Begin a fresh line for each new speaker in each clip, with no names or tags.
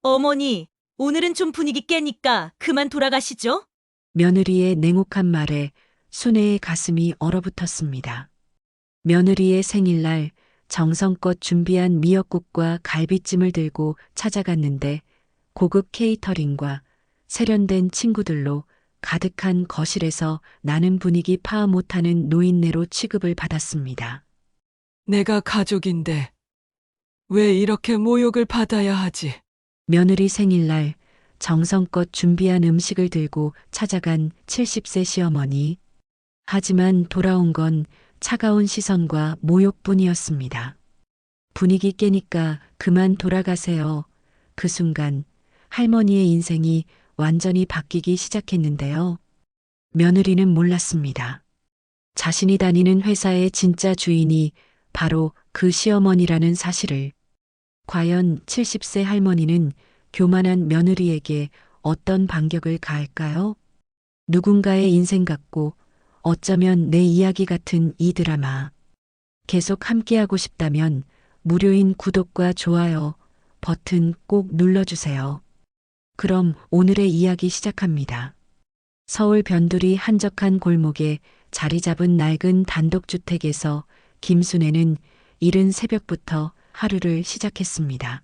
어머니, 오늘은 좀 분위기 깨니까 그만 돌아가시죠?
며느리의 냉혹한 말에 순애의 가슴이 얼어붙었습니다. 며느리의 생일날 정성껏 준비한 미역국과 갈비찜을 들고 찾아갔는데 고급 케이터링과 세련된 친구들로 가득한 거실에서 나는 분위기 파악 못하는 노인네로 취급을 받았습니다.
내가 가족인데 왜 이렇게 모욕을 받아야 하지?
며느리 생일날 정성껏 준비한 음식을 들고 찾아간 70세 시어머니. 하지만 돌아온 건 차가운 시선과 모욕뿐이었습니다. 분위기 깨니까 그만 돌아가세요. 그 순간 할머니의 인생이 완전히 바뀌기 시작했는데요. 며느리는 몰랐습니다. 자신이 다니는 회사의 진짜 주인이 바로 그 시어머니라는 사실을. 과연 70세 할머니는 교만한 며느리에게 어떤 반격을 가할까요? 누군가의 인생 같고 어쩌면 내 이야기 같은 이 드라마. 계속 함께하고 싶다면 무료인 구독과 좋아요 버튼 꼭 눌러주세요. 그럼 오늘의 이야기 시작합니다. 서울 변두리 한적한 골목에 자리 잡은 낡은 단독주택에서 김순애는 이른 새벽부터 하루를 시작했습니다.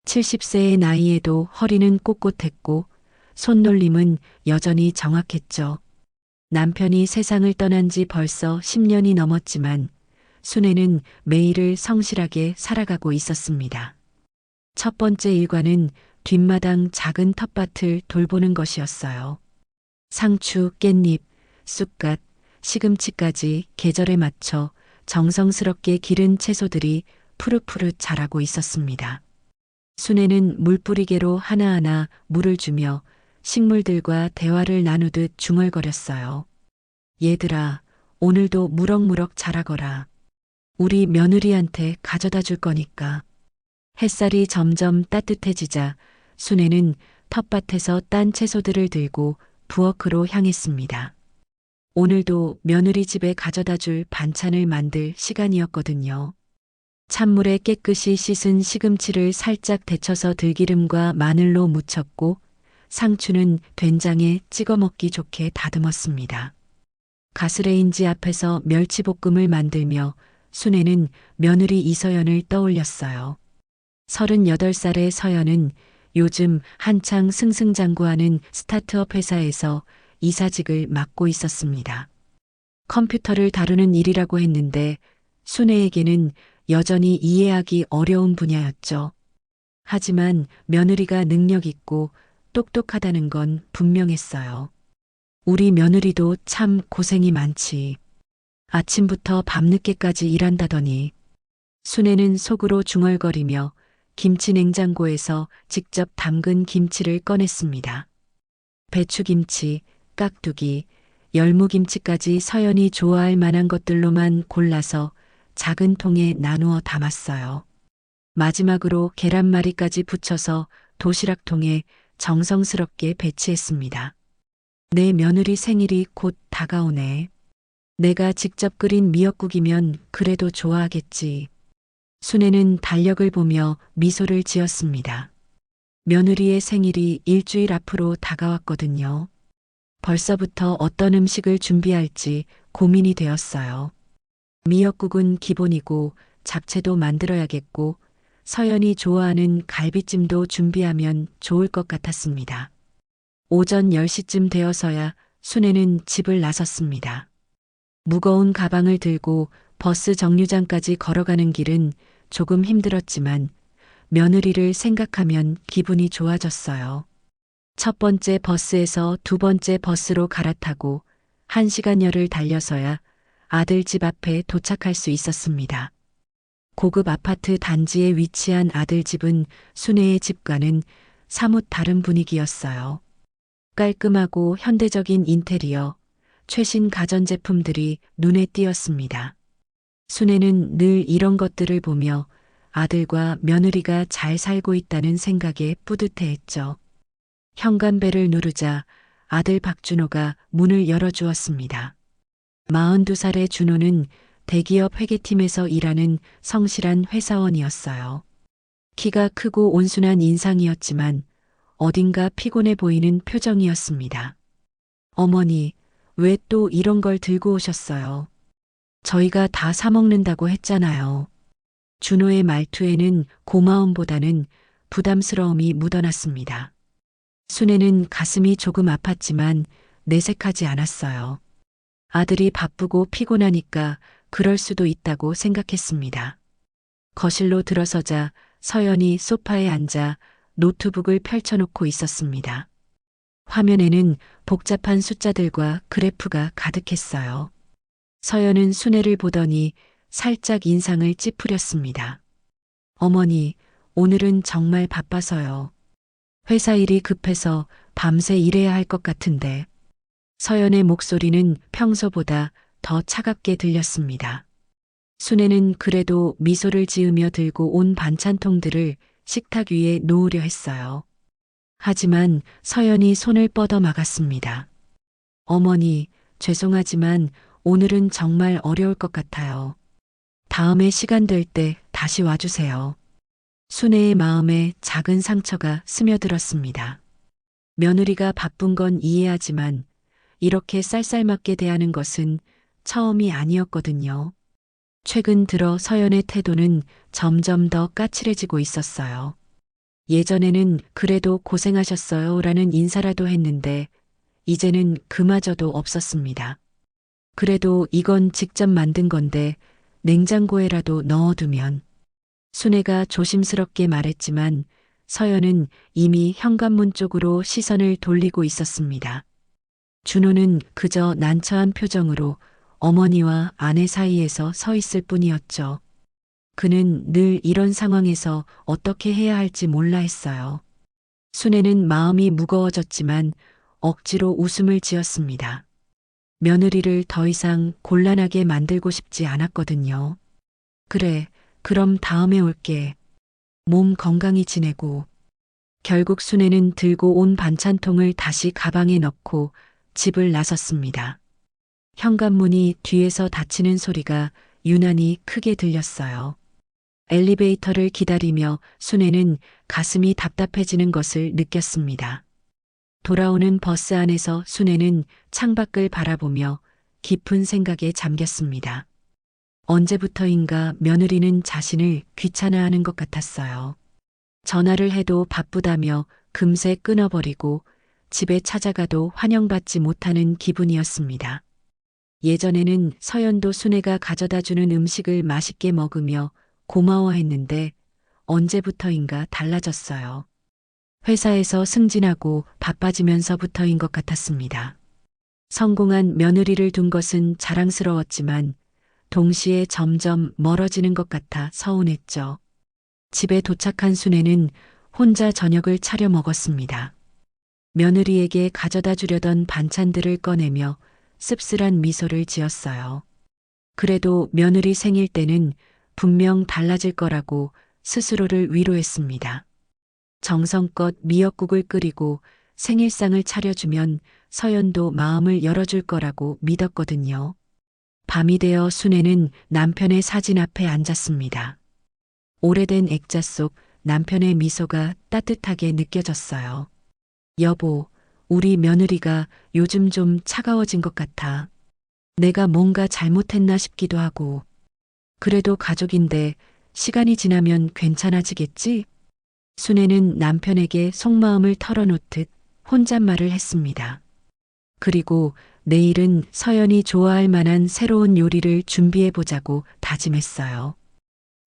70세의 나이에도 허리는 꼿꼿했고 손놀림은 여전히 정확했죠. 남편이 세상을 떠난 지 벌써 10년이 넘었지만 순애는 매일을 성실하게 살아가고 있었습니다. 첫 번째 일과는 뒷마당 작은 텃밭을 돌보는 것이었어요. 상추, 깻잎, 쑥갓, 시금치까지 계절에 맞춰 정성스럽게 기른 채소들이 푸릇푸릇 자라고 있었습니다. 순애는 물뿌리개로 하나하나 물을 주며 식물들과 대화를 나누듯 중얼거렸어요. 얘들아, 오늘도 무럭무럭 자라거라. 우리 며느리한테 가져다 줄 거니까. 햇살이 점점 따뜻해지자 순애는 텃밭에서 딴 채소들을 들고 부엌으로 향했습니다. 오늘도 며느리 집에 가져다 줄 반찬을 만들 시간이었거든요. 찬물에 깨끗이 씻은 시금치를 살짝 데쳐서 들기름과 마늘로 무쳤고 상추는 된장에 찍어 먹기 좋게 다듬었습니다. 가스레인지 앞에서 멸치볶음을 만들며 순애는 며느리 이서연을 떠올렸어요. 38살의 서연은 요즘 한창 승승장구하는 스타트업 회사에서 이사직을 맡고 있었습니다. 컴퓨터를 다루는 일이라고 했는데 순애에게는 여전히 이해하기 어려운 분야였죠. 하지만 며느리가 능력 있고 똑똑하다는 건 분명했어요. 우리 며느리도 참 고생이 많지. 아침부터 밤늦게까지 일한다더니. 순애는 속으로 중얼거리며 김치 냉장고에서 직접 담근 김치를 꺼냈습니다. 배추김치, 깍두기, 열무김치까지 서연이 좋아할 만한 것들로만 골라서 작은 통에 나누어 담았어요. 마지막으로 계란말이까지 붙여서 도시락통에 정성스럽게 배치했습니다. 내 며느리 생일이 곧 다가오네. 내가 직접 끓인 미역국이면 그래도 좋아하겠지. 순애는 달력을 보며 미소를 지었습니다. 며느리의 생일이 일주일 앞으로 다가왔거든요. 벌써부터 어떤 음식을 준비할지 고민이 되었어요. 미역국은 기본이고 잡채도 만들어야겠고 서연이 좋아하는 갈비찜도 준비하면 좋을 것 같았습니다. 오전 10시쯤 되어서야 순애는 집을 나섰습니다. 무거운 가방을 들고 버스 정류장까지 걸어가는 길은 조금 힘들었지만 며느리를 생각하면 기분이 좋아졌어요. 첫 번째 버스에서 두 번째 버스로 갈아타고 1시간여를 달려서야 아들 집 앞에 도착할 수 있었습니다. 고급 아파트 단지에 위치한 아들 집은 순애의 집과는 사뭇 다른 분위기였어요. 깔끔하고 현대적인 인테리어, 최신 가전제품들이 눈에 띄었습니다. 순애는 늘 이런 것들을 보며 아들과 며느리가 잘 살고 있다는 생각에 뿌듯해했죠. 현관벨을 누르자 아들 박준호가 문을 열어주었습니다. 42살의 준호는 대기업 회계팀에서 일하는 성실한 회사원이었어요. 키가 크고 온순한 인상이었지만 어딘가 피곤해 보이는 표정이었습니다. 어머니, 왜 또 이런 걸 들고 오셨어요? 저희가 다 사먹는다고 했잖아요. 준호의 말투에는 고마움보다는 부담스러움이 묻어났습니다. 순애는 가슴이 조금 아팠지만 내색하지 않았어요. 아들이 바쁘고 피곤하니까 그럴 수도 있다고 생각했습니다. 거실로 들어서자 서연이 소파에 앉아 노트북을 펼쳐놓고 있었습니다. 화면에는 복잡한 숫자들과 그래프가 가득했어요. 서연은 순애를 보더니 살짝 인상을 찌푸렸습니다. 어머니, 오늘은 정말 바빠서요. 회사 일이 급해서 밤새 일해야 할 것 같은데. 서연의 목소리는 평소보다 더 차갑게 들렸습니다. 순애는 그래도 미소를 지으며 들고 온 반찬통들을 식탁 위에 놓으려 했어요. 하지만 서연이 손을 뻗어 막았습니다. 어머니, 죄송하지만 오늘은 정말 어려울 것 같아요. 다음에 시간 될 때 다시 와주세요. 순애의 마음에 작은 상처가 스며들었습니다. 며느리가 바쁜 건 이해하지만 이렇게 쌀쌀맞게 대하는 것은 처음이 아니었거든요. 최근 들어 서연의 태도는 점점 더 까칠해지고 있었어요. 예전에는 그래도 고생하셨어요 라는 인사라도 했는데 이제는 그마저도 없었습니다. 그래도 이건 직접 만든 건데 냉장고에라도 넣어두면. 순애가 조심스럽게 말했지만 서연은 이미 현관문 쪽으로 시선을 돌리고 있었습니다. 준호는 그저 난처한 표정으로 어머니와 아내 사이에서 서 있을 뿐이었죠. 그는 늘 이런 상황에서 어떻게 해야 할지 몰라 했어요. 순애는 마음이 무거워졌지만 억지로 웃음을 지었습니다. 며느리를 더 이상 곤란하게 만들고 싶지 않았거든요. 그래, 그럼 다음에 올게. 몸 건강히 지내고. 결국 순애는 들고 온 반찬통을 다시 가방에 넣고 집을 나섰습니다. 현관문이 뒤에서 닫히는 소리가 유난히 크게 들렸어요. 엘리베이터를 기다리며 순애는 가슴이 답답해지는 것을 느꼈습니다. 돌아오는 버스 안에서 순애는 창밖을 바라보며 깊은 생각에 잠겼습니다. 언제부터인가 며느리는 자신을 귀찮아하는 것 같았어요. 전화를 해도 바쁘다며 금세 끊어버리고 집에 찾아가도 환영받지 못하는 기분이었습니다. 예전에는 서연도 순애가 가져다주는 음식을 맛있게 먹으며 고마워했는데 언제부터인가 달라졌어요. 회사에서 승진하고 바빠지면서부터인 것 같았습니다. 성공한 며느리를 둔 것은 자랑스러웠지만 동시에 점점 멀어지는 것 같아 서운했죠. 집에 도착한 순애는 혼자 저녁을 차려 먹었습니다. 며느리에게 가져다 주려던 반찬들을 꺼내며 씁쓸한 미소를 지었어요. 그래도 며느리 생일 때는 분명 달라질 거라고 스스로를 위로했습니다. 정성껏 미역국을 끓이고 생일상을 차려주면 서연도 마음을 열어줄 거라고 믿었거든요. 밤이 되어 순애는 남편의 사진 앞에 앉았습니다. 오래된 액자 속 남편의 미소가 따뜻하게 느껴졌어요. 여보, 우리 며느리가 요즘 좀 차가워진 것 같아. 내가 뭔가 잘못했나 싶기도 하고. 그래도 가족인데 시간이 지나면 괜찮아지겠지? 순애는 남편에게 속마음을 털어놓듯 혼잣말을 했습니다. 그리고 내일은 서연이 좋아할 만한 새로운 요리를 준비해보자고 다짐했어요.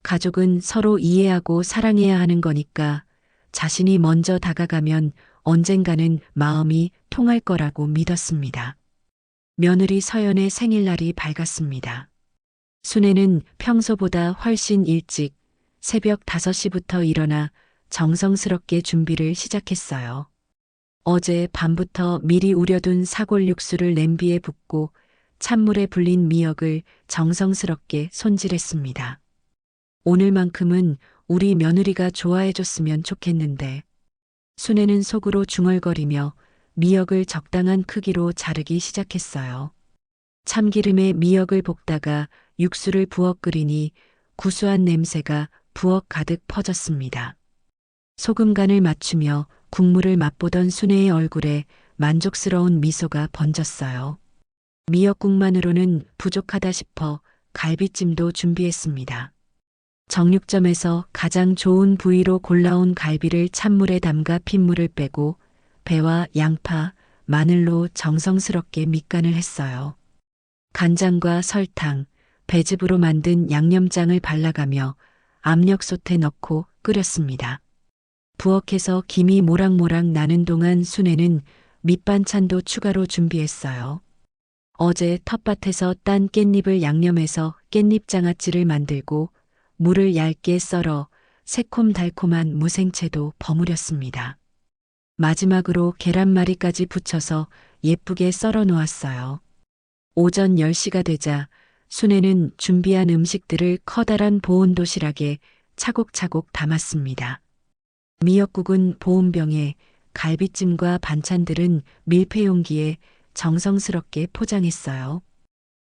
가족은 서로 이해하고 사랑해야 하는 거니까 자신이 먼저 다가가면 언젠가는 마음이 통할 거라고 믿었습니다. 며느리 서연의 생일날이 밝았습니다. 순애는 평소보다 훨씬 일찍 새벽 5시부터 일어나 정성스럽게 준비를 시작했어요. 어제 밤부터 미리 우려둔 사골 육수를 냄비에 붓고 찬물에 불린 미역을 정성스럽게 손질했습니다. 오늘만큼은 우리 며느리가 좋아해줬으면 좋겠는데. 순애는 속으로 중얼거리며 미역을 적당한 크기로 자르기 시작했어요. 참기름에 미역을 볶다가 육수를 부어 끓이니 구수한 냄새가 부엌 가득 퍼졌습니다. 소금 간을 맞추며 국물을 맛보던 순애의 얼굴에 만족스러운 미소가 번졌어요. 미역국만으로는 부족하다 싶어 갈비찜도 준비했습니다. 정육점에서 가장 좋은 부위로 골라온 갈비를 찬물에 담가 핏물을 빼고 배와 양파, 마늘로 정성스럽게 밑간을 했어요. 간장과 설탕, 배즙으로 만든 양념장을 발라가며 압력솥에 넣고 끓였습니다. 부엌에서 김이 모락모락 나는 동안 순애는 밑반찬도 추가로 준비했어요. 어제 텃밭에서 딴 깻잎을 양념해서 깻잎장아찌를 만들고 물을 얇게 썰어 새콤달콤한 무생채도 버무렸습니다. 마지막으로 계란말이까지 붙여서 예쁘게 썰어 놓았어요. 오전 10시가 되자 순애는 준비한 음식들을 커다란 보온 도시락에 차곡차곡 담았습니다. 미역국은 보온병에, 갈비찜과 반찬들은 밀폐 용기에 정성스럽게 포장했어요.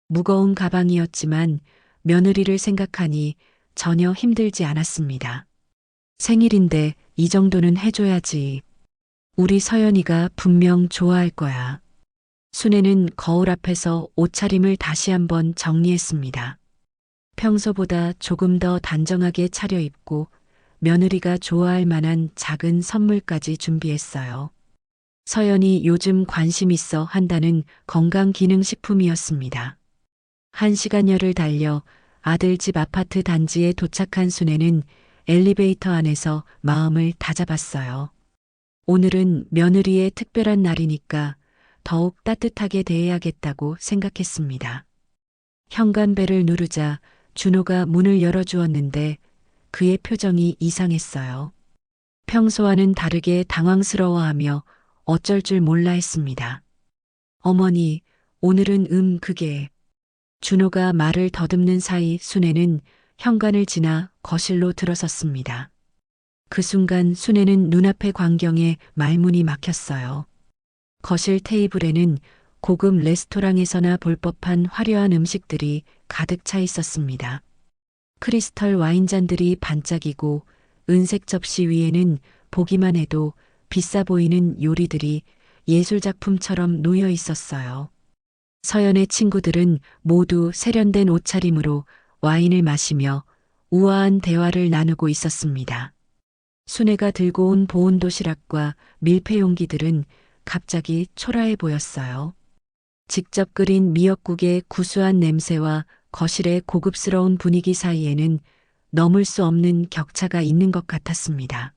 무거운 가방이었지만 며느리를 생각하니 전혀 힘들지 않았습니다. 생일인데 이 정도는 해줘야지. 우리 서연이가 분명 좋아할 거야. 순애는 거울 앞에서 옷차림을 다시 한번 정리했습니다. 평소보다 조금 더 단정하게 차려입고 며느리가 좋아할 만한 작은 선물까지 준비했어요. 서연이 요즘 관심 있어 한다는 건강기능식품이었습니다. 1시간여를 달려 아들 집 아파트 단지에 도착한 순애는 엘리베이터 안에서 마음을 다잡았어요. 오늘은 며느리의 특별한 날이니까 더욱 따뜻하게 대해야겠다고 생각했습니다. 현관벨을 누르자 준호가 문을 열어주었는데 그의 표정이 이상했어요. 평소와는 다르게 당황스러워하며 어쩔 줄 몰라 했습니다. 어머니, 오늘은 그게. 준호가 말을 더듬는 사이 순애는 현관을 지나 거실로 들어섰습니다. 그 순간 순애는 눈앞의 광경에 말문이 막혔어요. 거실 테이블에는 고급 레스토랑에서나 볼 법한 화려한 음식들이 가득 차 있었습니다. 크리스털 와인잔들이 반짝이고 은색 접시 위에는 보기만 해도 비싸 보이는 요리들이 예술작품처럼 놓여 있었어요. 서연의 친구들은 모두 세련된 옷차림으로 와인을 마시며 우아한 대화를 나누고 있었습니다. 순애가 들고 온 보온 도시락과 밀폐 용기들은 갑자기 초라해 보였어요. 직접 끓인 미역국의 구수한 냄새와 거실의 고급스러운 분위기 사이에는 넘을 수 없는 격차가 있는 것 같았습니다.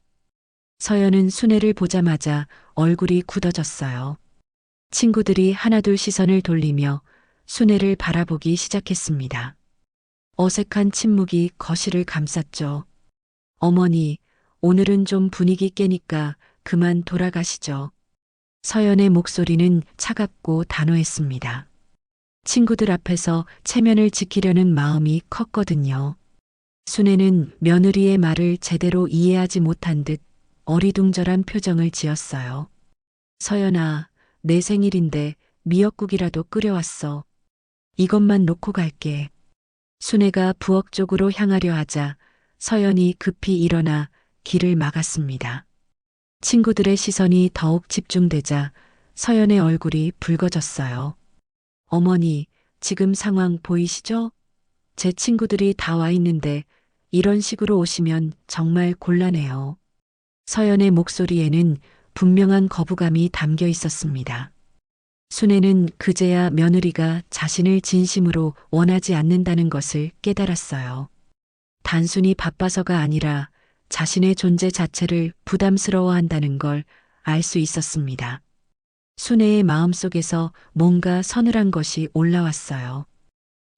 서연은 순애를 보자마자 얼굴이 굳어졌어요. 친구들이 하나둘 시선을 돌리며 순애를 바라보기 시작했습니다. 어색한 침묵이 거실을 감쌌죠. 어머니, 오늘은 좀 분위기 깨니까 그만 돌아가시죠. 서연의 목소리는 차갑고 단호했습니다. 친구들 앞에서 체면을 지키려는 마음이 컸거든요. 순애는 며느리의 말을 제대로 이해하지 못한 듯 어리둥절한 표정을 지었어요. 서연아, 내 생일인데 미역국이라도 끓여왔어. 이것만 놓고 갈게. 순애가 부엌 쪽으로 향하려 하자 서연이 급히 일어나 길을 막았습니다. 친구들의 시선이 더욱 집중되자 서연의 얼굴이 붉어졌어요. 어머니, 지금 상황 보이시죠? 제 친구들이 다 와 있는데 이런 식으로 오시면 정말 곤란해요. 서연의 목소리에는 분명한 거부감이 담겨 있었습니다. 순애는 그제야 며느리가 자신을 진심으로 원하지 않는다는 것을 깨달았어요. 단순히 바빠서가 아니라 자신의 존재 자체를 부담스러워한다는 걸 알 수 있었습니다. 순애의 마음속에서 뭔가 서늘한 것이 올라왔어요.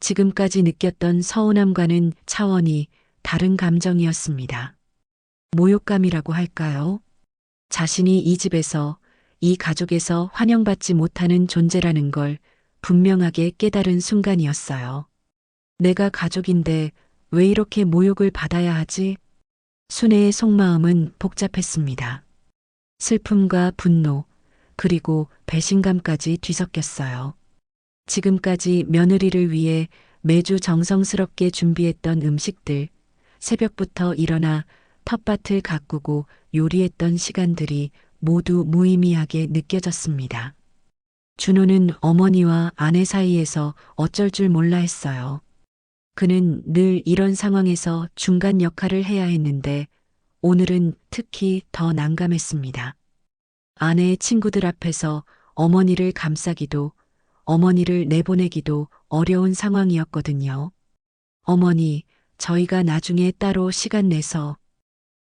지금까지 느꼈던 서운함과는 차원이 다른 감정이었습니다. 모욕감이라고 할까요? 자신이 이 집에서, 이 가족에서 환영받지 못하는 존재라는 걸 분명하게 깨달은 순간이었어요. 내가 가족인데 왜 이렇게 모욕을 받아야 하지? 순애의 속마음은 복잡했습니다. 슬픔과 분노, 그리고 배신감까지 뒤섞였어요. 지금까지 며느리를 위해 매주 정성스럽게 준비했던 음식들, 새벽부터 일어나 텃밭을 가꾸고 요리했던 시간들이 모두 무의미하게 느껴졌습니다. 준호는 어머니와 아내 사이에서 어쩔 줄 몰라 했어요. 그는 늘 이런 상황에서 중간 역할을 해야 했는데 오늘은 특히 더 난감했습니다. 아내의 친구들 앞에서 어머니를 감싸기도 어머니를 내보내기도 어려운 상황이었거든요. 어머니, 저희가 나중에 따로 시간 내서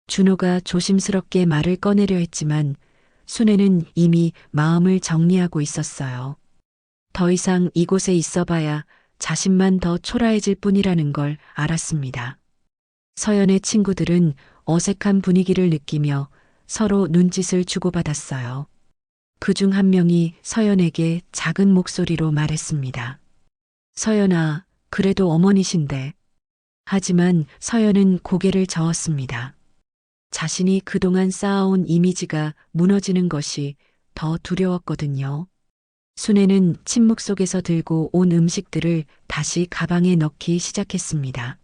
준호가 조심스럽게 말을 꺼내려 했지만 순애는 이미 마음을 정리하고 있었어요. 더 이상 이곳에 있어봐야 자신만 더 초라해질 뿐이라는 걸 알았습니다. 서연의 친구들은 어색한 분위기를 느끼며 서로 눈짓을 주고받았어요. 그중 한 명이 서연에게 작은 목소리로 말했습니다. 서연아, 그래도 어머니신데. 하지만 서연은 고개를 저었습니다. 자신이 그동안 쌓아온 이미지가 무너지는 것이 더 두려웠거든요. 순애는 침묵 속에서 들고 온 음식들을 다시 가방에 넣기 시작했습니다.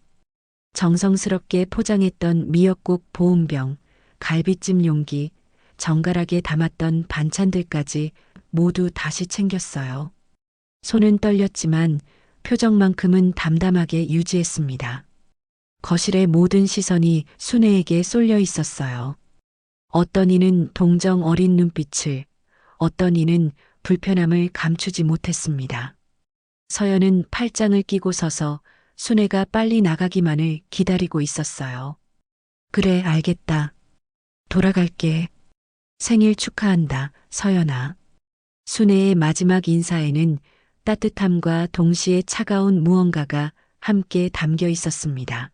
정성스럽게 포장했던 미역국 보온병, 갈비찜 용기, 정갈하게 담았던 반찬들까지 모두 다시 챙겼어요. 손은 떨렸지만 표정만큼은 담담하게 유지했습니다. 거실의 모든 시선이 순애에게 쏠려 있었어요. 어떤 이는 동정 어린 눈빛을, 어떤 이는 불편함을 감추지 못했습니다. 서연은 팔짱을 끼고 서서 순애가 빨리 나가기만을 기다리고 있었어요. 그래, 알겠다. 돌아갈게. 생일 축하한다, 서연아. 순애의 마지막 인사에는 따뜻함과 동시에 차가운 무언가가 함께 담겨 있었습니다.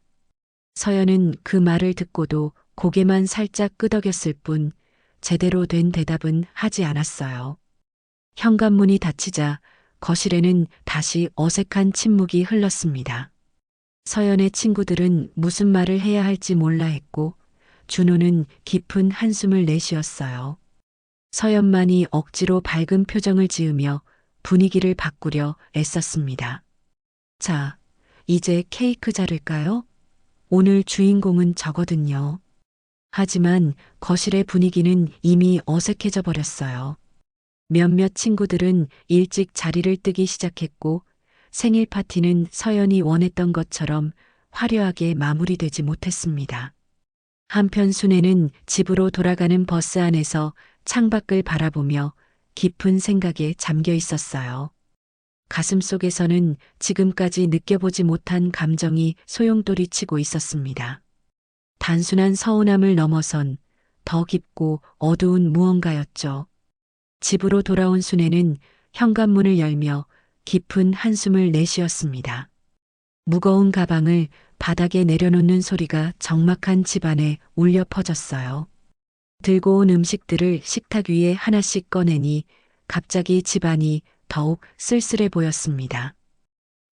서연은 그 말을 듣고도 고개만 살짝 끄덕였을 뿐 제대로 된 대답은 하지 않았어요. 현관문이 닫히자 거실에는 다시 어색한 침묵이 흘렀습니다. 서연의 친구들은 무슨 말을 해야 할지 몰라 했고 준호는 깊은 한숨을 내쉬었어요. 서연만이 억지로 밝은 표정을 지으며 분위기를 바꾸려 애썼습니다. 자, 이제 케이크 자를까요? 오늘 주인공은 저거든요. 하지만 거실의 분위기는 이미 어색해져 버렸어요. 몇몇 친구들은 일찍 자리를 뜨기 시작했고 생일 파티는 서연이 원했던 것처럼 화려하게 마무리되지 못했습니다. 한편 순애는 집으로 돌아가는 버스 안에서 창밖을 바라보며 깊은 생각에 잠겨 있었어요. 가슴속에서는 지금까지 느껴보지 못한 감정이 소용돌이 치고 있었습니다. 단순한 서운함을 넘어선 더 깊고 어두운 무언가였죠. 집으로 돌아온 순애는 현관문을 열며 깊은 한숨을 내쉬었습니다. 무거운 가방을 바닥에 내려놓는 소리가 적막한 집안에 울려 퍼졌어요. 들고 온 음식들을 식탁 위에 하나씩 꺼내니 갑자기 집안이 더욱 쓸쓸해 보였습니다.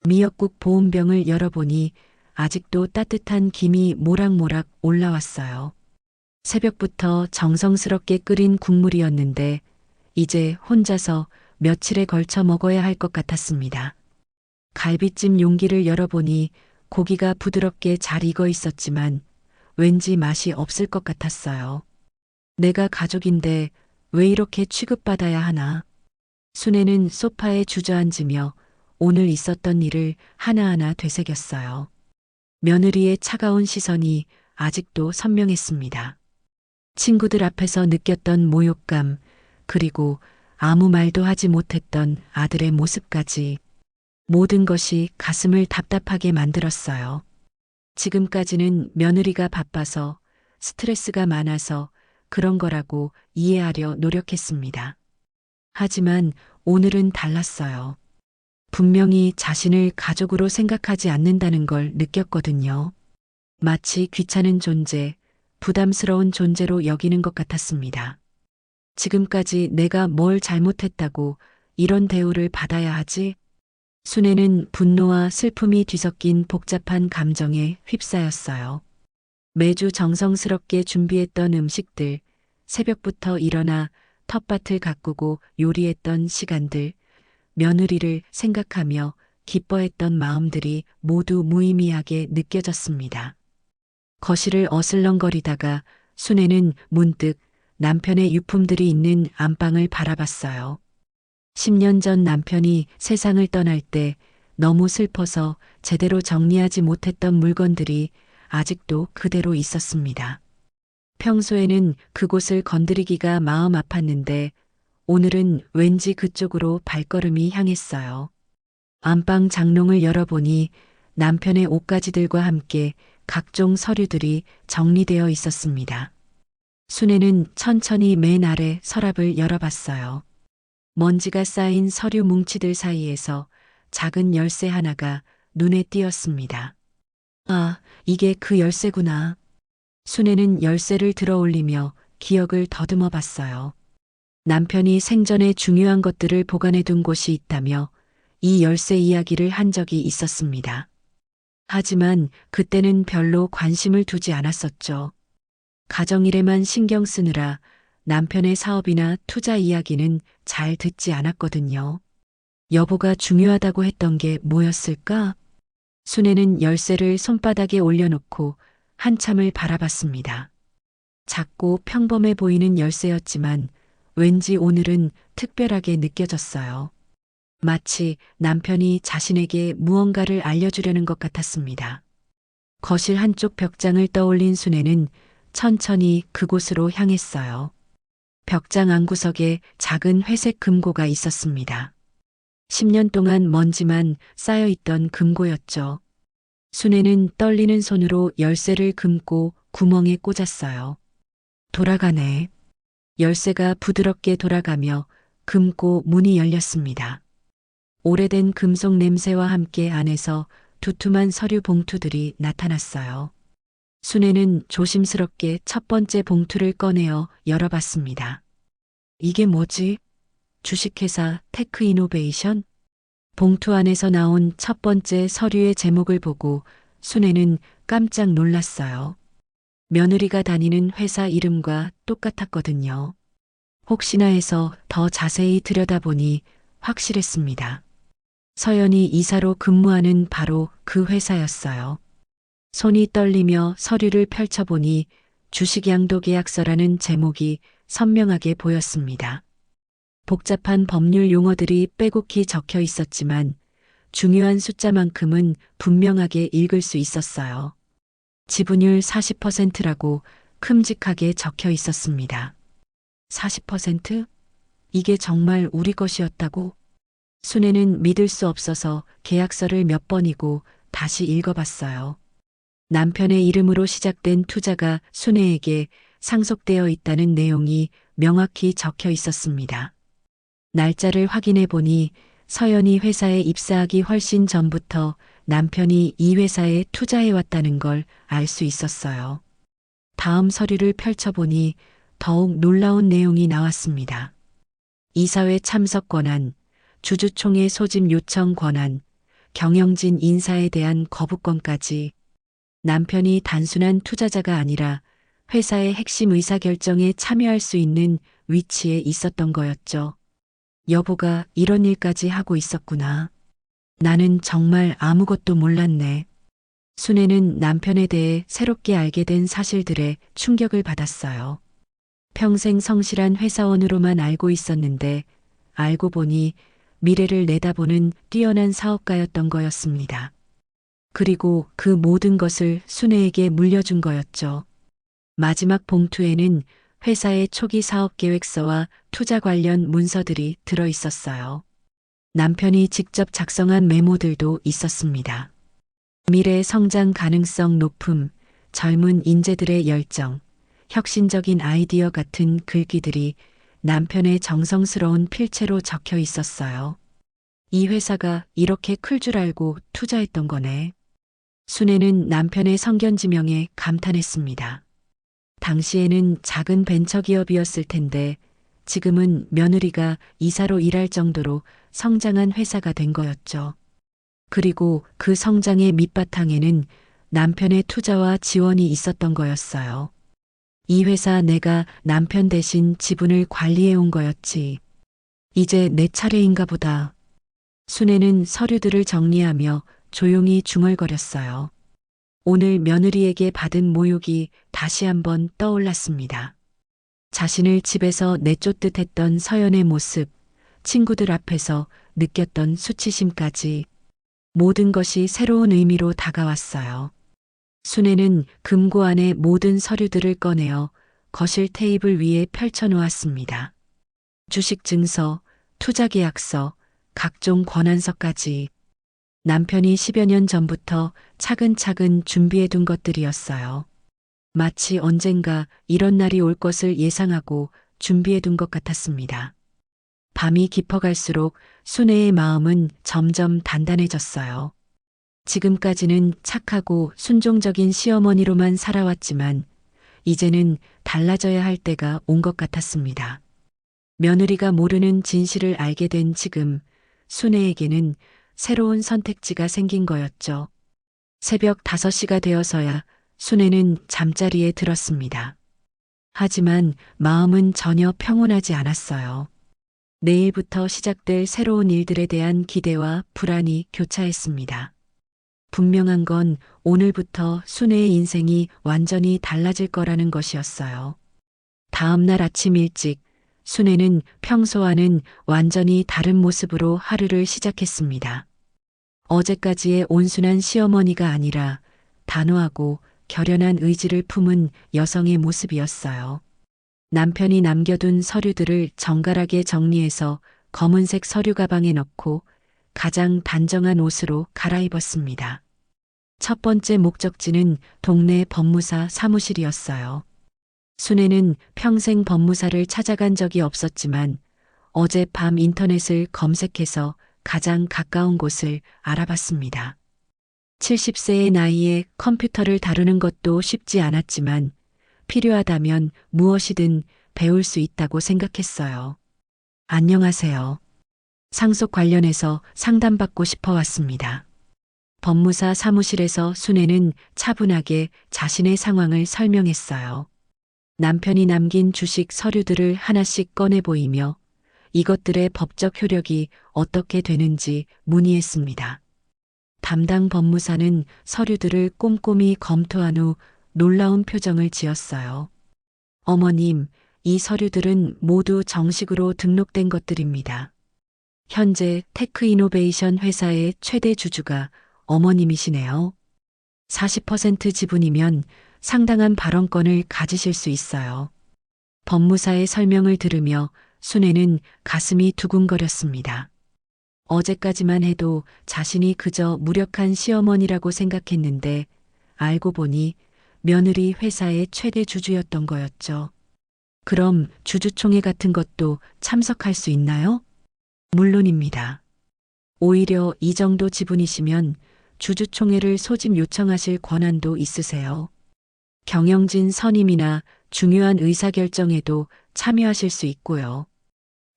미역국 보온병을 열어보니 아직도 따뜻한 김이 모락모락 올라왔어요. 새벽부터 정성스럽게 끓인 국물이었는데 이제 혼자서 며칠에 걸쳐 먹어야 할 것 같았습니다. 갈비찜 용기를 열어보니 고기가 부드럽게 잘 익어 있었지만 왠지 맛이 없을 것 같았어요. 내가 가족인데 왜 이렇게 취급받아야 하나? 순애는 소파에 주저앉으며 오늘 있었던 일을 하나하나 되새겼어요. 며느리의 차가운 시선이 아직도 선명했습니다. 친구들 앞에서 느꼈던 모욕감, 그리고 아무 말도 하지 못했던 아들의 모습까지 모든 것이 가슴을 답답하게 만들었어요. 지금까지는 며느리가 바빠서 스트레스가 많아서 그런 거라고 이해하려 노력했습니다. 하지만 오늘은 달랐어요. 분명히 자신을 가족으로 생각하지 않는다는 걸 느꼈거든요. 마치 귀찮은 존재, 부담스러운 존재로 여기는 것 같았습니다. 지금까지 내가 뭘 잘못했다고 이런 대우를 받아야 하지? 순애는 분노와 슬픔이 뒤섞인 복잡한 감정에 휩싸였어요. 매주 정성스럽게 준비했던 음식들, 새벽부터 일어나 텃밭을 가꾸고 요리했던 시간들, 며느리를 생각하며 기뻐했던 마음들이 모두 무의미하게 느껴졌습니다. 거실을 어슬렁거리다가 순애는 문득 남편의 유품들이 있는 안방을 바라봤어요. 10년 전 남편이 세상을 떠날 때 너무 슬퍼서 제대로 정리하지 못했던 물건들이 아직도 그대로 있었습니다. 평소에는 그곳을 건드리기가 마음 아팠는데 오늘은 왠지 그쪽으로 발걸음이 향했어요. 안방 장롱을 열어보니 남편의 옷가지들과 함께 각종 서류들이 정리되어 있었습니다. 순애는 천천히 맨 아래 서랍을 열어봤어요. 먼지가 쌓인 서류 뭉치들 사이에서 작은 열쇠 하나가 눈에 띄었습니다. 아, 이게 그 열쇠구나. 순애는 열쇠를 들어 올리며 기억을 더듬어 봤어요. 남편이 생전에 중요한 것들을 보관해 둔 곳이 있다며 이 열쇠 이야기를 한 적이 있었습니다. 하지만 그때는 별로 관심을 두지 않았었죠. 가정일에만 신경 쓰느라 남편의 사업이나 투자 이야기는 잘 듣지 않았거든요. 여보가 중요하다고 했던 게 뭐였을까? 순애는 열쇠를 손바닥에 올려놓고 한참을 바라봤습니다. 작고 평범해 보이는 열쇠였지만 왠지 오늘은 특별하게 느껴졌어요. 마치 남편이 자신에게 무언가를 알려주려는 것 같았습니다. 거실 한쪽 벽장을 떠올린 순애는 천천히 그곳으로 향했어요. 벽장 안구석에 작은 회색 금고가 있었습니다. 10년 동안 먼지만 쌓여있던 금고였죠. 순애는 떨리는 손으로 열쇠를 금고 구멍에 꽂았어요. 돌아가네. 열쇠가 부드럽게 돌아가며 금고 문이 열렸습니다. 오래된 금속 냄새와 함께 안에서 두툼한 서류 봉투들이 나타났어요. 순애는 조심스럽게 첫 번째 봉투를 꺼내어 열어봤습니다. 이게 뭐지? 주식회사 테크이노베이션? 봉투 안에서 나온 첫 번째 서류의 제목을 보고 순애는 깜짝 놀랐어요. 며느리가 다니는 회사 이름과 똑같았거든요. 혹시나 해서 더 자세히 들여다보니 확실했습니다. 서연이 이사로 근무하는 바로 그 회사였어요. 손이 떨리며 서류를 펼쳐보니 주식양도계약서라는 제목이 선명하게 보였습니다. 복잡한 법률 용어들이 빼곡히 적혀 있었지만 중요한 숫자만큼은 분명하게 읽을 수 있었어요. 지분율 40%라고 큼직하게 적혀 있었습니다. 40%? 이게 정말 우리 것이었다고? 순애는 믿을 수 없어서 계약서를 몇 번이고 다시 읽어봤어요. 남편의 이름으로 시작된 투자가 순애에게 상속되어 있다는 내용이 명확히 적혀 있었습니다. 날짜를 확인해 보니 서연이 회사에 입사하기 훨씬 전부터 남편이 이 회사에 투자해왔다는 걸 알 수 있었어요. 다음 서류를 펼쳐보니 더욱 놀라운 내용이 나왔습니다. 이사회 참석 권한, 주주총회 소집 요청 권한, 경영진 인사에 대한 거부권까지. 남편이 단순한 투자자가 아니라 회사의 핵심 의사결정에 참여할 수 있는 위치에 있었던 거였죠. 여보가 이런 일까지 하고 있었구나. 나는 정말 아무것도 몰랐네. 순애는 남편에 대해 새롭게 알게 된 사실들에 충격을 받았어요. 평생 성실한 회사원으로만 알고 있었는데 알고 보니 미래를 내다보는 뛰어난 사업가였던 거였습니다. 그리고 그 모든 것을 순애에게 물려준 거였죠. 마지막 봉투에는 회사의 초기 사업 계획서와 투자 관련 문서들이 들어 있었어요. 남편이 직접 작성한 메모들도 있었습니다. 미래 성장 가능성 높음, 젊은 인재들의 열정, 혁신적인 아이디어 같은 글귀들이 남편의 정성스러운 필체로 적혀 있었어요. 이 회사가 이렇게 클 줄 알고 투자했던 거네. 순애는 남편의 성견지명에 감탄했습니다. 당시에는 작은 벤처기업이었을 텐데 지금은 며느리가 이사로 일할 정도로 성장한 회사가 된 거였죠. 그리고 그 성장의 밑바탕에는 남편의 투자와 지원이 있었던 거였어요. 이 회사 내가 남편 대신 지분을 관리해 온 거였지. 이제 내 차례인가 보다. 순애는 서류들을 정리하며 조용히 중얼거렸어요. 오늘 며느리에게 받은 모욕이 다시 한번 떠올랐습니다. 자신을 집에서 내쫓듯 했던 서연의 모습, 친구들 앞에서 느꼈던 수치심까지 모든 것이 새로운 의미로 다가왔어요. 순애는 금고 안에 모든 서류들을 꺼내어 거실 테이블 위에 펼쳐놓았습니다. 주식 증서, 투자 계약서, 각종 권한서까지 남편이 10여 년 전부터 차근차근 준비해둔 것들이었어요. 마치 언젠가 이런 날이 올 것을 예상하고 준비해둔 것 같았습니다. 밤이 깊어갈수록 순애의 마음은 점점 단단해졌어요. 지금까지는 착하고 순종적인 시어머니로만 살아왔지만 이제는 달라져야 할 때가 온 것 같았습니다. 며느리가 모르는 진실을 알게 된 지금 순애에게는 새로운 선택지가 생긴 거였죠. 새벽 5시가 되어서야 순애는 잠자리에 들었습니다. 하지만 마음은 전혀 평온하지 않았어요. 내일부터 시작될 새로운 일들에 대한 기대와 불안이 교차했습니다. 분명한 건 오늘부터 순애의 인생이 완전히 달라질 거라는 것이었어요. 다음 날 아침 일찍 순애는 평소와는 완전히 다른 모습으로 하루를 시작했습니다. 어제까지의 온순한 시어머니가 아니라 단호하고 결연한 의지를 품은 여성의 모습이었어요. 남편이 남겨둔 서류들을 정갈하게 정리해서 검은색 서류 가방에 넣고 가장 단정한 옷으로 갈아입었습니다. 첫 번째 목적지는 동네 법무사 사무실이었어요. 순애는 평생 법무사를 찾아간 적이 없었지만 어젯밤 인터넷을 검색해서 가장 가까운 곳을 알아봤습니다. 70세의 나이에 컴퓨터를 다루는 것도 쉽지 않았지만 필요하다면 무엇이든 배울 수 있다고 생각했어요. 안녕하세요. 상속 관련해서 상담받고 싶어 왔습니다. 법무사 사무실에서 순애는 차분하게 자신의 상황을 설명했어요. 남편이 남긴 주식 서류들을 하나씩 꺼내 보이며 이것들의 법적 효력이 어떻게 되는지 문의했습니다. 담당 법무사는 서류들을 꼼꼼히 검토한 후 놀라운 표정을 지었어요. 어머님, 이 서류들은 모두 정식으로 등록된 것들입니다. 현재 테크이노베이션 회사의 최대 주주가 어머님이시네요. 40% 지분이면 상당한 발언권을 가지실 수 있어요. 법무사의 설명을 들으며 순애는 가슴이 두근거렸습니다. 어제까지만 해도 자신이 그저 무력한 시어머니라고 생각했는데 알고 보니 며느리 회사의 최대 주주였던 거였죠. 그럼 주주총회 같은 것도 참석할 수 있나요? 물론입니다. 오히려 이 정도 지분이시면 주주총회를 소집 요청하실 권한도 있으세요. 경영진 선임이나 중요한 의사결정에도 참여하실 수 있고요.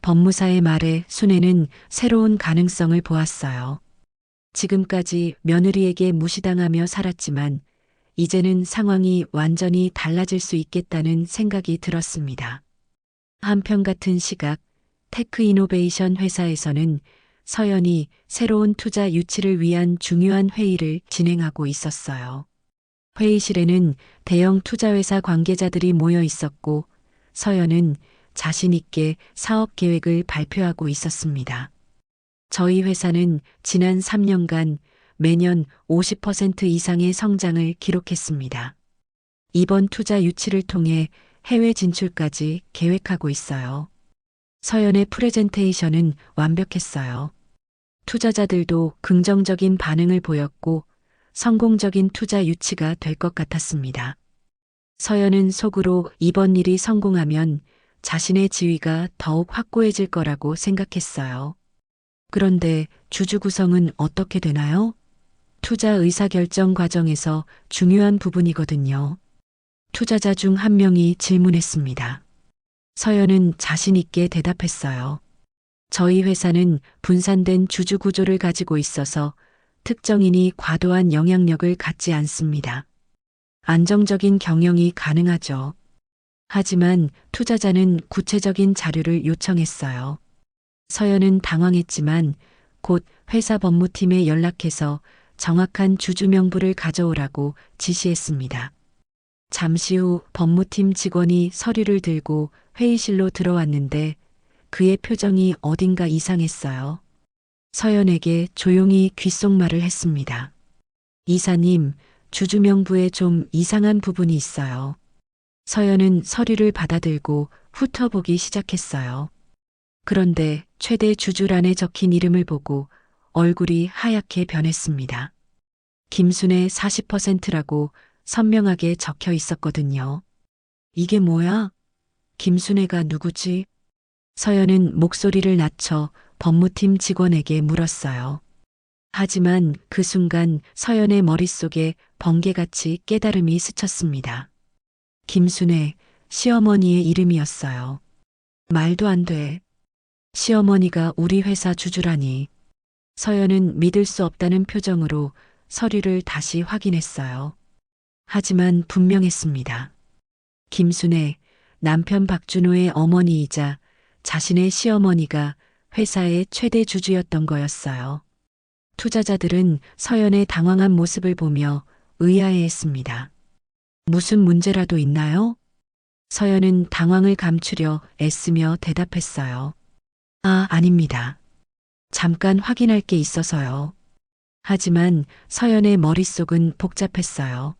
법무사의 말에 순애는 새로운 가능성을 보았어요. 지금까지 며느리에게 무시당하며 살았지만 이제는 상황이 완전히 달라질 수 있겠다는 생각이 들었습니다. 한편 같은 시각 테크이노베이션 회사에서는 서연이 새로운 투자 유치를 위한 중요한 회의를 진행하고 있었어요. 회의실에는 대형 투자회사 관계자들이 모여 있었고 서연은 자신 있게 사업 계획을 발표하고 있었습니다. 저희 회사는 지난 3년간 매년 50% 이상의 성장을 기록했습니다. 이번 투자 유치를 통해 해외 진출까지 계획하고 있어요. 서연의 프레젠테이션은 완벽했어요. 투자자들도 긍정적인 반응을 보였고 성공적인 투자 유치가 될 것 같았습니다. 서연은 속으로 이번 일이 성공하면 자신의 지위가 더욱 확고해질 거라고 생각했어요. 그런데 주주 구성은 어떻게 되나요? 투자 의사결정 과정에서 중요한 부분이거든요. 투자자 중 한 명이 질문했습니다. 서연은 자신 있게 대답했어요. 저희 회사는 분산된 주주 구조를 가지고 있어서 특정인이 과도한 영향력을 갖지 않습니다. 안정적인 경영이 가능하죠. 하지만 투자자는 구체적인 자료를 요청했어요. 서연은 당황했지만 곧 회사 법무팀에 연락해서 정확한 주주 명부를 가져오라고 지시했습니다. 잠시 후 법무팀 직원이 서류를 들고 회의실로 들어왔는데 그의 표정이 어딘가 이상했어요. 서연에게 조용히 귓속말을 했습니다. 이사님, 주주 명부에 좀 이상한 부분이 있어요. 서연은 서류를 받아들고 훑어보기 시작했어요. 그런데 최대 주주란에 적힌 이름을 보고 얼굴이 하얗게 변했습니다. 김순의 40%라고 선명하게 적혀 있었거든요. 이게 뭐야? 김순애가 누구지? 서연은 목소리를 낮춰 법무팀 직원에게 물었어요. 하지만 그 순간 서연의 머릿속에 번개같이 깨달음이 스쳤습니다. 김순애, 시어머니의 이름이었어요. 말도 안 돼. 시어머니가 우리 회사 주주라니. 서연은 믿을 수 없다는 표정으로 서류를 다시 확인했어요. 하지만 분명했습니다. 김순애, 남편 박준호의 어머니이자 자신의 시어머니가 회사의 최대 주주였던 거였어요. 투자자들은 서연의 당황한 모습을 보며 의아해했습니다. 무슨 문제라도 있나요? 서연은 당황을 감추려 애쓰며 대답했어요. 아, 아닙니다. 잠깐 확인할 게 있어서요. 하지만 서연의 머릿속은 복잡했어요.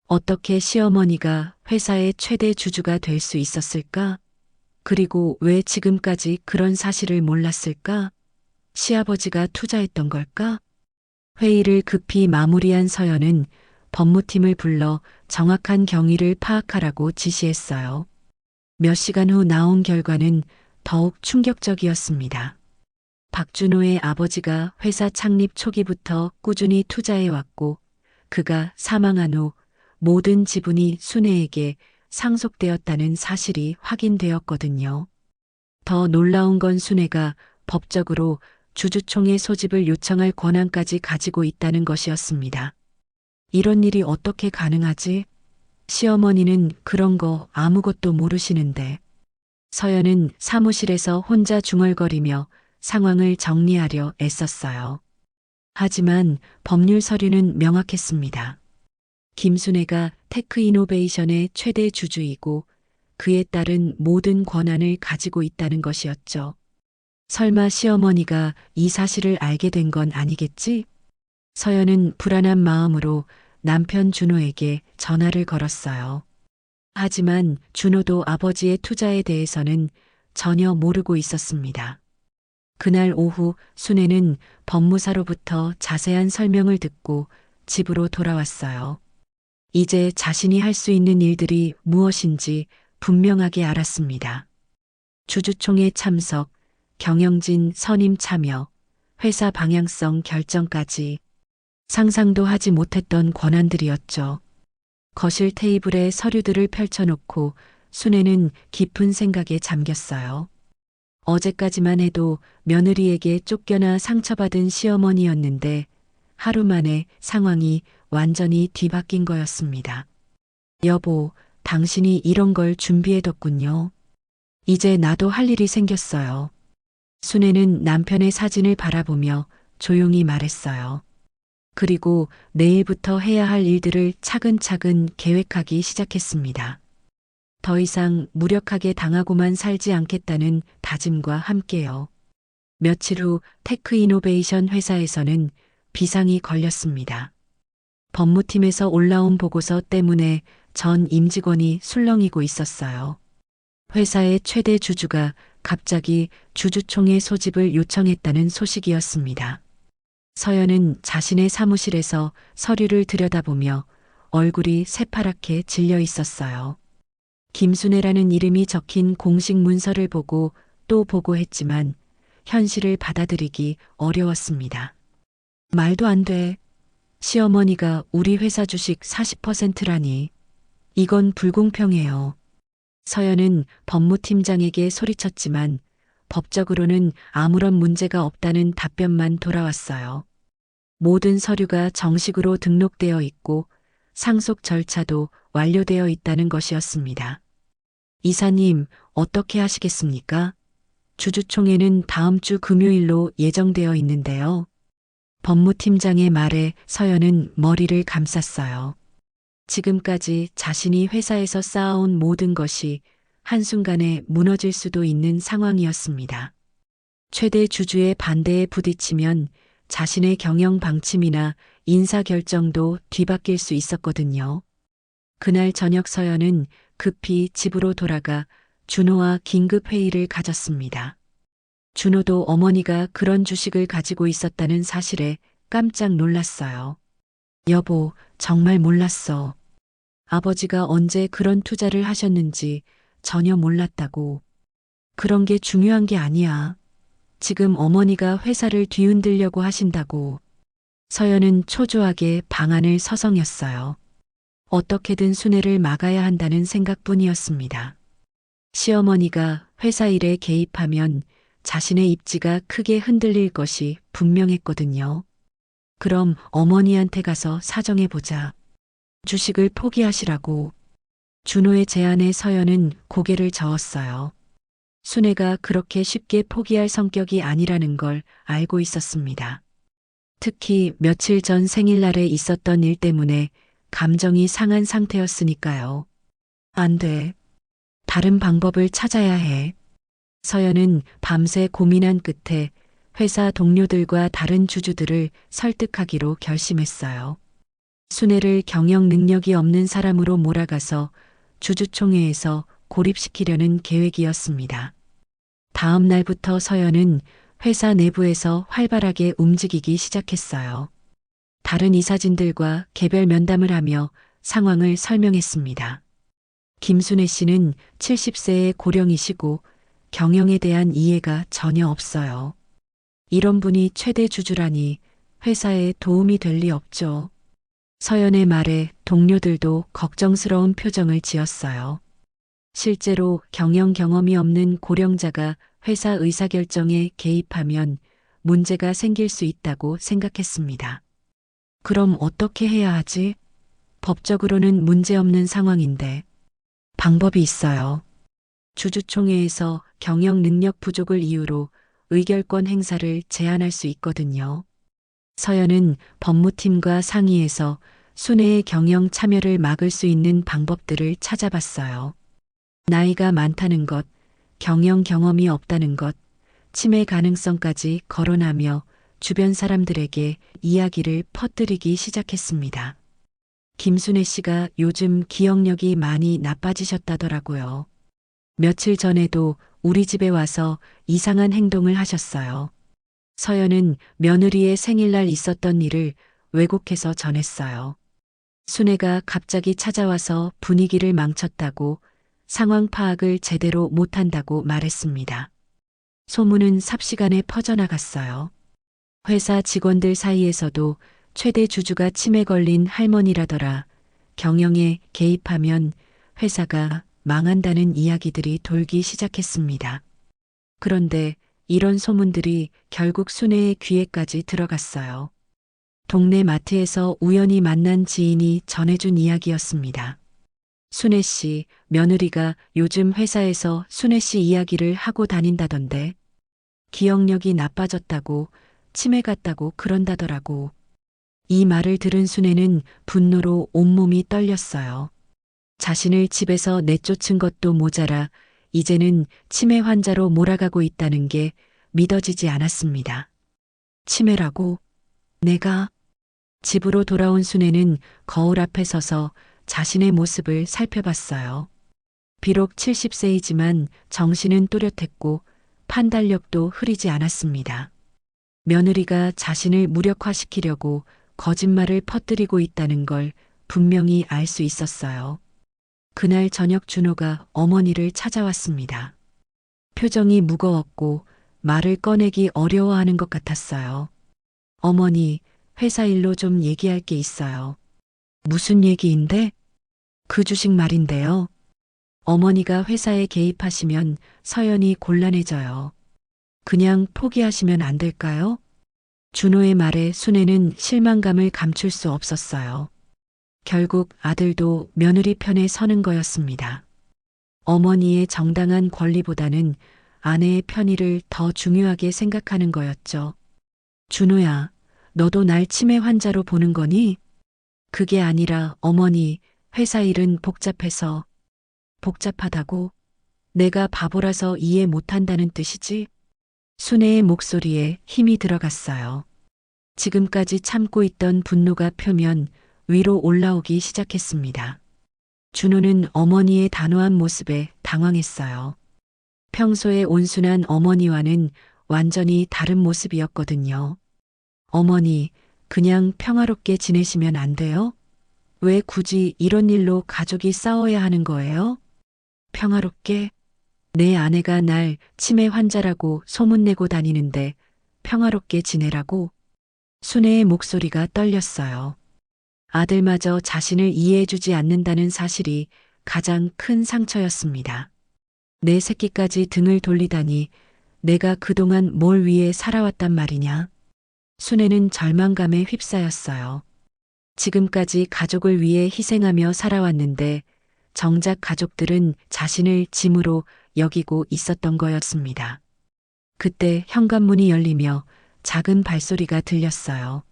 어떻게 시어머니가 회사의 최대 주주가 될 수 있었을까? 그리고 왜 지금까지 그런 사실을 몰랐을까? 시아버지가 투자했던 걸까? 회의를 급히 마무리한 서연은 법무팀을 불러 정확한 경위를 파악하라고 지시했어요. 몇 시간 후 나온 결과는 더욱 충격적이었습니다. 박준호의 아버지가 회사 창립 초기부터 꾸준히 투자해왔고 그가 사망한 후 모든 지분이 순애에게 상속되었다는 사실이 확인되었거든요. 더 놀라운 건 순애가 법적으로 주주총회 소집을 요청할 권한까지 가지고 있다는 것이었습니다. 이런 일이 어떻게 가능하지? 시어머니는 그런 거 아무것도 모르시는데. 서연은 사무실에서 혼자 중얼거리며 상황을 정리하려 애썼어요. 하지만 법률 서류는 명확했습니다. 김순애가 테크이노베이션의 최대 주주이고 그에 따른 모든 권한을 가지고 있다는 것이었죠. 설마 시어머니가 이 사실을 알게 된 건 아니겠지? 서연은 불안한 마음으로 남편 준호에게 전화를 걸었어요. 하지만 준호도 아버지의 투자에 대해서는 전혀 모르고 있었습니다. 그날 오후 순애는 법무사로부터 자세한 설명을 듣고 집으로 돌아왔어요. 이제 자신이 할 수 있는 일들이 무엇인지 분명하게 알았습니다. 주주총회 참석, 경영진 선임 참여, 회사 방향성 결정까지 상상도 하지 못했던 권한들이었죠. 거실 테이블에 서류들을 펼쳐놓고 순애는 깊은 생각에 잠겼어요. 어제까지만 해도 며느리에게 쫓겨나 상처받은 시어머니였는데 하루 만에 상황이 완전히 뒤바뀐 거였습니다. 여보, 당신이 이런 걸 준비해뒀군요. 이제 나도 할 일이 생겼어요. 순애는 남편의 사진을 바라보며 조용히 말했어요. 그리고 내일부터 해야 할 일들을 차근차근 계획하기 시작했습니다. 더 이상 무력하게 당하고만 살지 않겠다는 다짐과 함께요. 며칠 후 테크이노베이션 회사에서는 비상이 걸렸습니다. 법무팀에서 올라온 보고서 때문에 전 임직원이 술렁이고 있었어요. 회사의 최대 주주가 갑자기 주주총회 소집을 요청했다는 소식이었습니다. 서연은 자신의 사무실에서 서류를 들여다보며 얼굴이 새파랗게 질려 있었어요. 김순애라는 이름이 적힌 공식 문서를 보고 또 보고 했지만 현실을 받아들이기 어려웠습니다. 말도 안 돼. 시어머니가 우리 회사 주식 40%라니. 이건 불공평해요. 서연은 법무팀장에게 소리쳤지만 법적으로는 아무런 문제가 없다는 답변만 돌아왔어요. 모든 서류가 정식으로 등록되어 있고 상속 절차도 완료되어 있다는 것이었습니다. 이사님, 어떻게 하시겠습니까? 주주총회는 다음 주 금요일로 예정되어 있는데요. 법무팀장의 말에 서연은 머리를 감쌌어요. 지금까지 자신이 회사에서 쌓아온 모든 것이 한순간에 무너질 수도 있는 상황이었습니다. 최대 주주의 반대에 부딪히면 자신의 경영 방침이나 인사 결정도 뒤바뀔 수 있었거든요. 그날 저녁 서연은 급히 집으로 돌아가 준호와 긴급 회의를 가졌습니다. 준호도 어머니가 그런 주식을 가지고 있었다는 사실에 깜짝 놀랐어요. 여보, 정말 몰랐어. 아버지가 언제 그런 투자를 하셨는지 전혀 몰랐다고. 그런 게 중요한 게 아니야. 지금 어머니가 회사를 뒤흔들려고 하신다고. 서연은 초조하게 방안을 서성였어요. 어떻게든 순애를 막아야 한다는 생각뿐이었습니다. 시어머니가 회사 일에 개입하면 자신의 입지가 크게 흔들릴 것이 분명했거든요. 그럼 어머니한테 가서 사정해보자. 주식을 포기하시라고. 준호의 제안에 서연은 고개를 저었어요. 순애가 그렇게 쉽게 포기할 성격이 아니라는 걸 알고 있었습니다. 특히 며칠 전 생일날에 있었던 일 때문에 감정이 상한 상태였으니까요. 안 돼. 다른 방법을 찾아야 해. 서연은 밤새 고민한 끝에 회사 동료들과 다른 주주들을 설득하기로 결심했어요. 순애를 경영 능력이 없는 사람으로 몰아가서 주주총회에서 고립시키려는 계획이었습니다. 다음 날부터 서연은 회사 내부에서 활발하게 움직이기 시작했어요. 다른 이사진들과 개별 면담을 하며 상황을 설명했습니다. 김순애 씨는 70세의 고령이시고 경영에 대한 이해가 전혀 없어요. 이런 분이 최대 주주라니 회사에 도움이 될 리 없죠. 서연의 말에 동료들도 걱정스러운 표정을 지었어요. 실제로 경영 경험이 없는 고령자가 회사 의사결정에 개입하면 문제가 생길 수 있다고 생각했습니다. 그럼 어떻게 해야 하지? 법적으로는 문제없는 상황인데. 방법이 있어요. 주주총회에서 경영 능력 부족을 이유로 의결권 행사를 제한할 수 있거든요. 서연은 법무팀과 상의해서 순애의 경영 참여를 막을 수 있는 방법들을 찾아봤어요. 나이가 많다는 것, 경영 경험이 없다는 것, 치매 가능성까지 거론하며 주변 사람들에게 이야기를 퍼뜨리기 시작했습니다. 김순애 씨가 요즘 기억력이 많이 나빠지셨다더라고요. 며칠 전에도 우리 집에 와서 이상한 행동을 하셨어요. 서연은 며느리의 생일날 있었던 일을 왜곡해서 전했어요. 순애가 갑자기 찾아와서 분위기를 망쳤다고, 상황 파악을 제대로 못한다고 말했습니다. 소문은 삽시간에 퍼져나갔어요. 회사 직원들 사이에서도 최대 주주가 치매 걸린 할머니라더라. 경영에 개입하면 회사가 망한다는 이야기들이 돌기 시작했습니다. 그런데 이런 소문들이 결국 순애의 귀에까지 들어갔어요. 동네 마트에서 우연히 만난 지인이 전해준 이야기였습니다. 순애 씨, 며느리가 요즘 회사에서 순애 씨 이야기를 하고 다닌다던데. 기억력이 나빠졌다고, 치매 같다고 그런다더라고. 이 말을 들은 순애는 분노로 온몸이 떨렸어요. 자신을 집에서 내쫓은 것도 모자라 이제는 치매 환자로 몰아가고 있다는 게 믿어지지 않았습니다. 치매라고? 내가? 집으로 돌아온 순애는 거울 앞에 서서 자신의 모습을 살펴봤어요. 비록 70세이지만 정신은 또렷했고 판단력도 흐리지 않았습니다. 며느리가 자신을 무력화시키려고 거짓말을 퍼뜨리고 있다는 걸 분명히 알 수 있었어요. 그날 저녁 준호가 어머니를 찾아왔습니다. 표정이 무거웠고 말을 꺼내기 어려워하는 것 같았어요. 어머니, 회사 일로 좀 얘기할 게 있어요. 무슨 얘기인데? 그 주식 말인데요. 어머니가 회사에 개입하시면 서연이 곤란해져요. 그냥 포기하시면 안 될까요? 준호의 말에 순애는 실망감을 감출 수 없었어요. 결국 아들도 며느리 편에 서는 거였습니다. 어머니의 정당한 권리보다는 아내의 편의를 더 중요하게 생각하는 거였죠. 준호야, 너도 날 치매 환자로 보는 거니? 그게 아니라 어머니, 회사 일은 복잡해서. 복잡하다고? 내가 바보라서 이해 못한다는 뜻이지? 순애의 목소리에 힘이 들어갔어요. 지금까지 참고 있던 분노가 표면 위로 올라오기 시작했습니다. 준호는 어머니의 단호한 모습에 당황했어요. 평소에 온순한 어머니와는 완전히 다른 모습이었거든요. 어머니, 그냥 평화롭게 지내시면 안 돼요? 왜 굳이 이런 일로 가족이 싸워야 하는 거예요? 평화롭게? 내 아내가 날 치매 환자라고 소문내고 다니는데 평화롭게 지내라고? 순애의 목소리가 떨렸어요. 아들마저 자신을 이해해주지 않는다는 사실이 가장 큰 상처였습니다. 내 새끼까지 등을 돌리다니 내가 그동안 뭘 위해 살아왔단 말이냐? 순애는 절망감에 휩싸였어요. 지금까지 가족을 위해 희생하며 살아왔는데 정작 가족들은 자신을 짐으로 여기고 있었던 거였습니다. 그때 현관문이 열리며 작은 발소리가 들렸어요.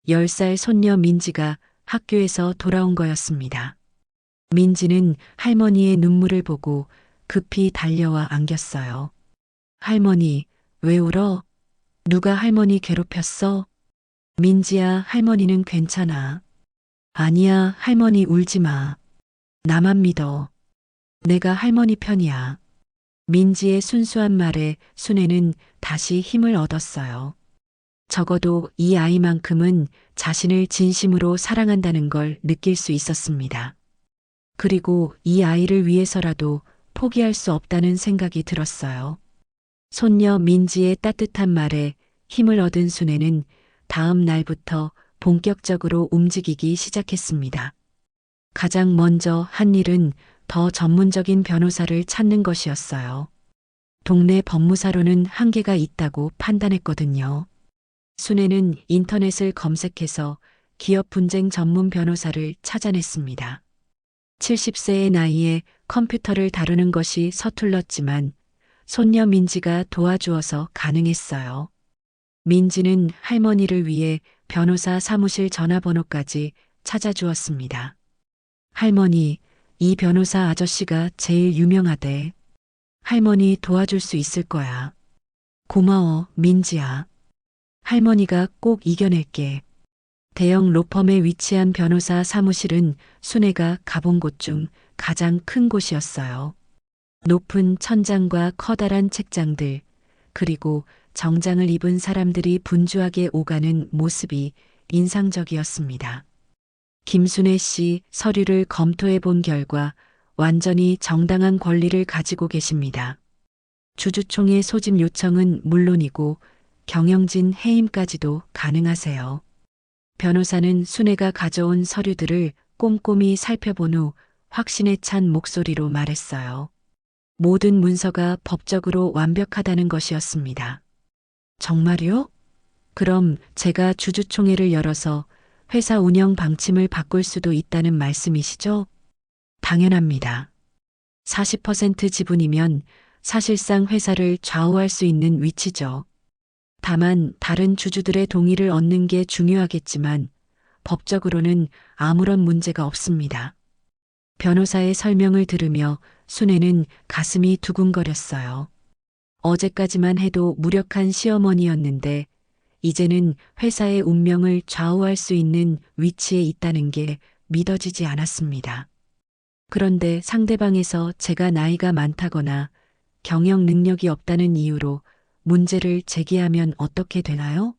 10살 손녀 민지가 학교에서 돌아온 거였습니다. 민지는 할머니의 눈물을 보고 급히 달려와 안겼어요. 할머니, 왜 울어? 누가 할머니 괴롭혔어? 민지야, 할머니는 괜찮아. 아니야, 할머니 울지 마. 나만 믿어. 내가 할머니 편이야. 민지의 순수한 말에 순애는 다시 힘을 얻었어요. 적어도 이 아이만큼은 자신을 진심으로 사랑한다는 걸 느낄 수 있었습니다. 그리고 이 아이를 위해서라도 포기할 수 없다는 생각이 들었어요. 손녀 민지의 따뜻한 말에 힘을 얻은 순애는 다음 날부터 본격적으로 움직이기 시작했습니다. 가장 먼저 한 일은 더 전문적인 변호사를 찾는 것이었어요. 동네 법무사로는 한계가 있다고 판단했거든요. 순애는 인터넷을 검색해서 기업 분쟁 전문 변호사를 찾아냈습니다. 70세의 나이에 컴퓨터를 다루는 것이 서툴렀지만 손녀 민지가 도와주어서 가능했어요. 민지는 할머니를 위해 변호사 사무실 전화번호까지 찾아주었습니다. 할머니, 이 변호사 아저씨가 제일 유명하대. 할머니 도와줄 수 있을 거야. 고마워, 민지야. 할머니가 꼭 이겨낼게. 대형 로펌에 위치한 변호사 사무실은 순애가 가본 곳 중 가장 큰 곳이었어요. 높은 천장과 커다란 책장들, 그리고 정장을 입은 사람들이 분주하게 오가는 모습이 인상적이었습니다. 김순애 씨 서류를 검토해 본 결과 완전히 정당한 권리를 가지고 계십니다. 주주총회 소집 요청은 물론이고 경영진 해임까지도 가능하세요. 변호사는 순애가 가져온 서류들을 꼼꼼히 살펴본 후 확신에 찬 목소리로 말했어요. 모든 문서가 법적으로 완벽하다는 것이었습니다. 정말요? 그럼 제가 주주총회를 열어서 회사 운영 방침을 바꿀 수도 있다는 말씀이시죠? 당연합니다. 40% 지분이면 사실상 회사를 좌우할 수 있는 위치죠. 다만 다른 주주들의 동의를 얻는 게 중요하겠지만 법적으로는 아무런 문제가 없습니다. 변호사의 설명을 들으며 순애는 가슴이 두근거렸어요. 어제까지만 해도 무력한 시어머니였는데 이제는 회사의 운명을 좌우할 수 있는 위치에 있다는 게 믿어지지 않았습니다. 그런데 상대방에서 제가 나이가 많다거나 경영 능력이 없다는 이유로 문제를 제기하면 어떻게 되나요?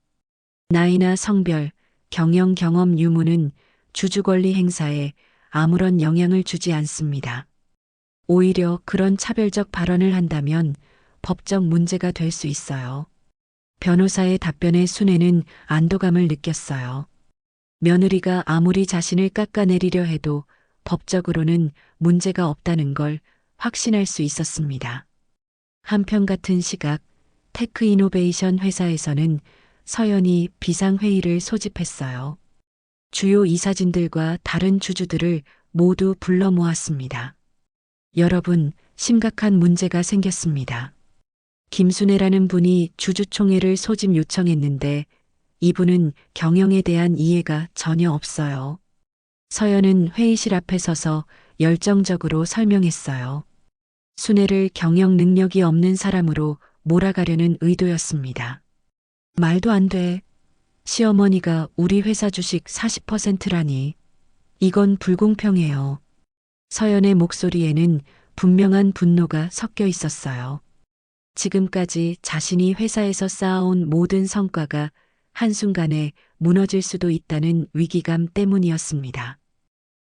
나이나 성별, 경영 경험 유무는 주주 권리 행사에 아무런 영향을 주지 않습니다. 오히려 그런 차별적 발언을 한다면 법적 문제가 될 수 있어요. 변호사의 답변에 순애는 안도감을 느꼈어요. 며느리가 아무리 자신을 깎아내리려 해도 법적으로는 문제가 없다는 걸 확신할 수 있었습니다. 한편 같은 시각 테크이노베이션 회사에서는 서연이 비상회의를 소집했어요. 주요 이사진들과 다른 주주들을 모두 불러 모았습니다. 여러분, 심각한 문제가 생겼습니다. 김순애라는 분이 주주총회를 소집 요청했는데 이분은 경영에 대한 이해가 전혀 없어요. 서연은 회의실 앞에 서서 열정적으로 설명했어요. 순애를 경영 능력이 없는 사람으로 몰아가려는 의도였습니다. 말도 안 돼. 시어머니가 우리 회사 주식 40%라니. 이건 불공평해요. 서연의 목소리에는 분명한 분노가 섞여 있었어요. 지금까지 자신이 회사에서 쌓아온 모든 성과가 한순간에 무너질 수도 있다는 위기감 때문이었습니다.